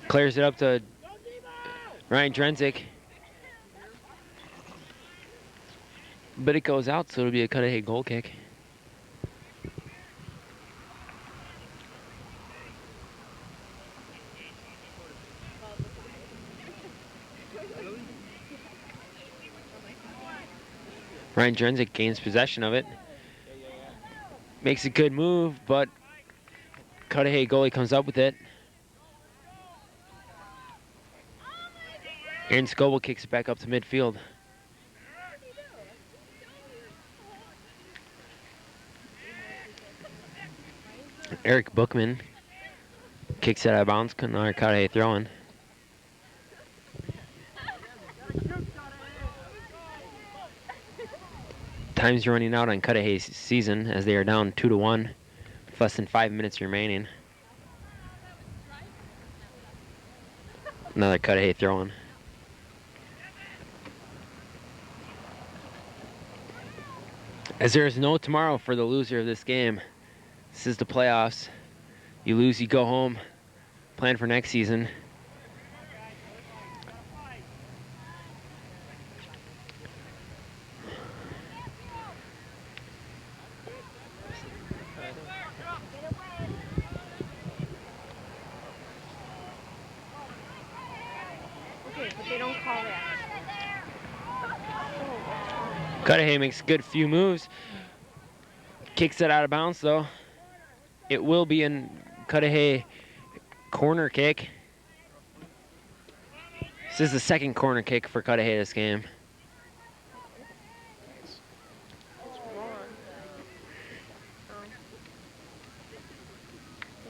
Clears it up to Ryan Drenzik. But it goes out, so it'll be a Cudahy goal kick. Ryan Drenzik gains possession of it. Makes a good move, but Cudahy goalie comes up with it. Aaron Scoble kicks it back up to midfield. Eric Bookman kicks it out of bounds. Another Cudahy throw-in. Time's running out on Cudahy's season as they are down 2-1 with less than 5 minutes remaining. Another Cudahy throw-in. As there is no tomorrow for the loser of this game. This is the playoffs. You lose, you go home. Plan for next season. Okay, but they don't call that. Cudahy makes a good few moves. Kicks it out of bounds though. It will be a Cudahy corner kick. This is the second corner kick for Cudahy this game. It's wrong.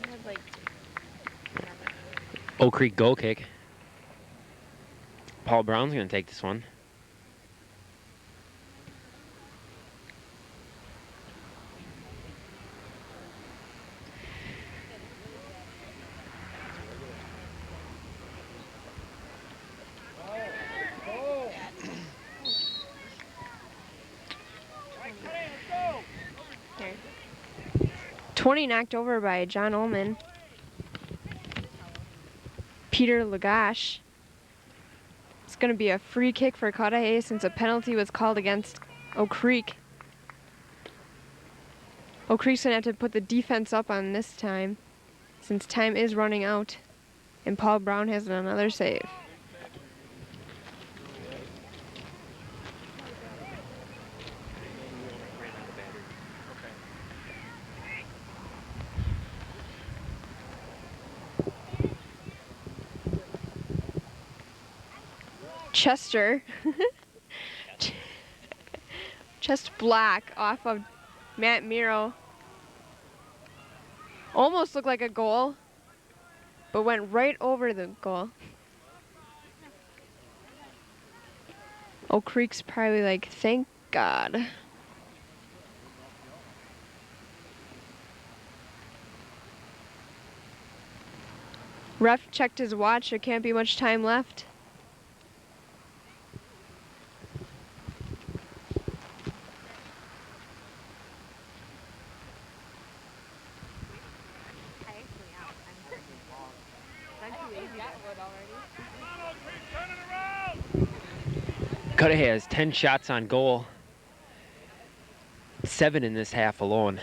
They had like Oak Creek goal kick. Paul Brown's going to take this one. There. 20 knocked over by John Ullman. Peter Lagash. It's going to be a free kick for Cudahy since a penalty was called against Oak Creek. Oak Creek's going to have to put the defense up on this time since time is running out. And Paul Brown has another save. Chester. Chest black off of Matt Miro. Almost looked like a goal, but went right over the goal. Oak Creek's probably like, thank God. Ref checked his watch. There can't be much time left. Cudahy has 10 shots on goal. 7 in this half alone.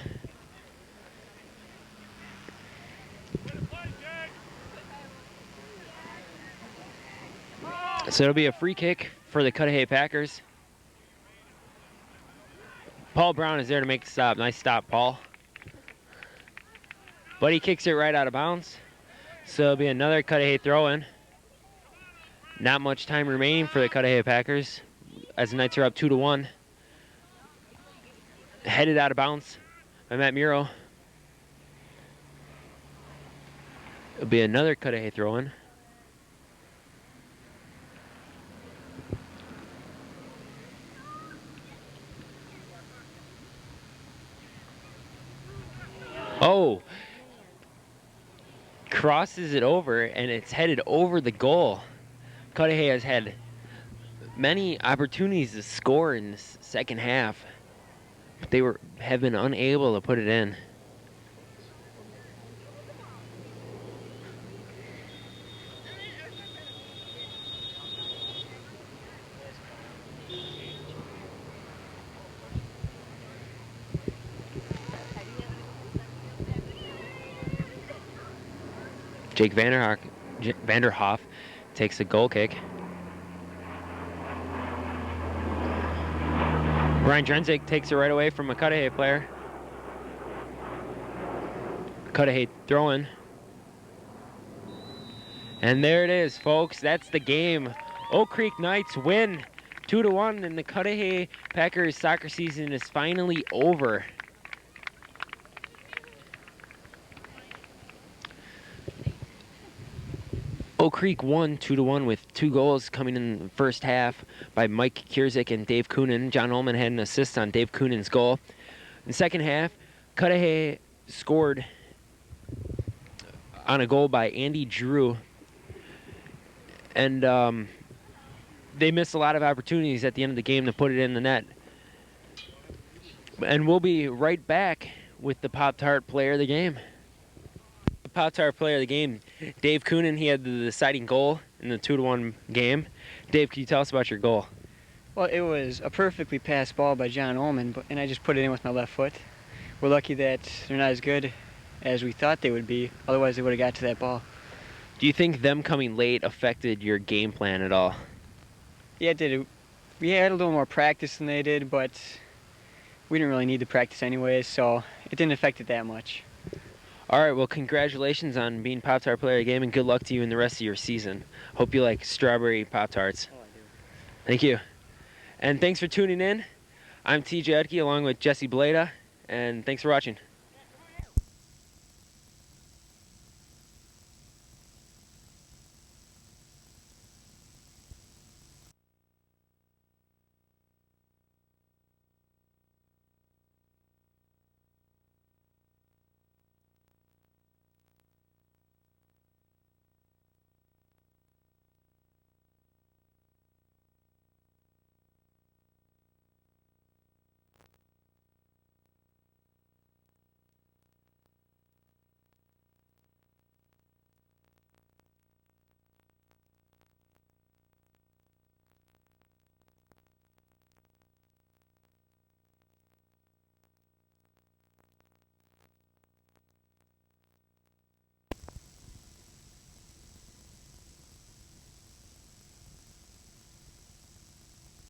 So it'll be a free kick for the Cudahy Packers. Paul Brown is there to make the stop. Nice stop, Paul. But he kicks it right out of bounds. So it'll be another Cudahy throw-in. Not much time remaining for the Cudahy Packers as the Knights are up 2-1. Headed out of bounds by Matt Muro. It'll be another Cudahy throw-in. Oh, crosses it over, and it's headed over the goal. Cudahy has had many opportunities to score in this second half, but they have been unable to put it in. Jake Vanderhoff takes a goal kick. Brian Drenzik takes it right away from a Cudahy player. Cudahy throwing. And there it is, folks. That's the game. Oak Creek Knights win 2-1, and the Cudahy Packers soccer season is finally over. Oak Creek won 2-1 with 2 goals coming in the first half by Mike Kierzik and Dave Coonan. John Ullman had an assist on Dave Coonan's goal. In the second half, Cudahy scored on a goal by Andy Drew. And they missed a lot of opportunities at the end of the game to put it in the net. And we'll be right back with the Pop-Tart player of the game. Pop-Tart player of the game, Dave Coonan. He had the deciding goal in the 2-1 game. Dave, can you tell us about your goal? Well, it was a perfectly passed ball by John Ullman, and I just put it in with my left foot. We're lucky that they're not as good as we thought they would be. Otherwise, they would have got to that ball. Do you think them coming late affected your game plan at all? Yeah, it did. We had a little more practice than they did, but we didn't really need the practice anyways, so it didn't affect it that much. All right, well, congratulations on being Pop-Tart player of the game, and good luck to you in the rest of your season. Hope you like strawberry Pop-Tarts. Oh, I do. Thank you. And thanks for tuning in. I'm TJ Edke along with Jesse Blada, and thanks for watching.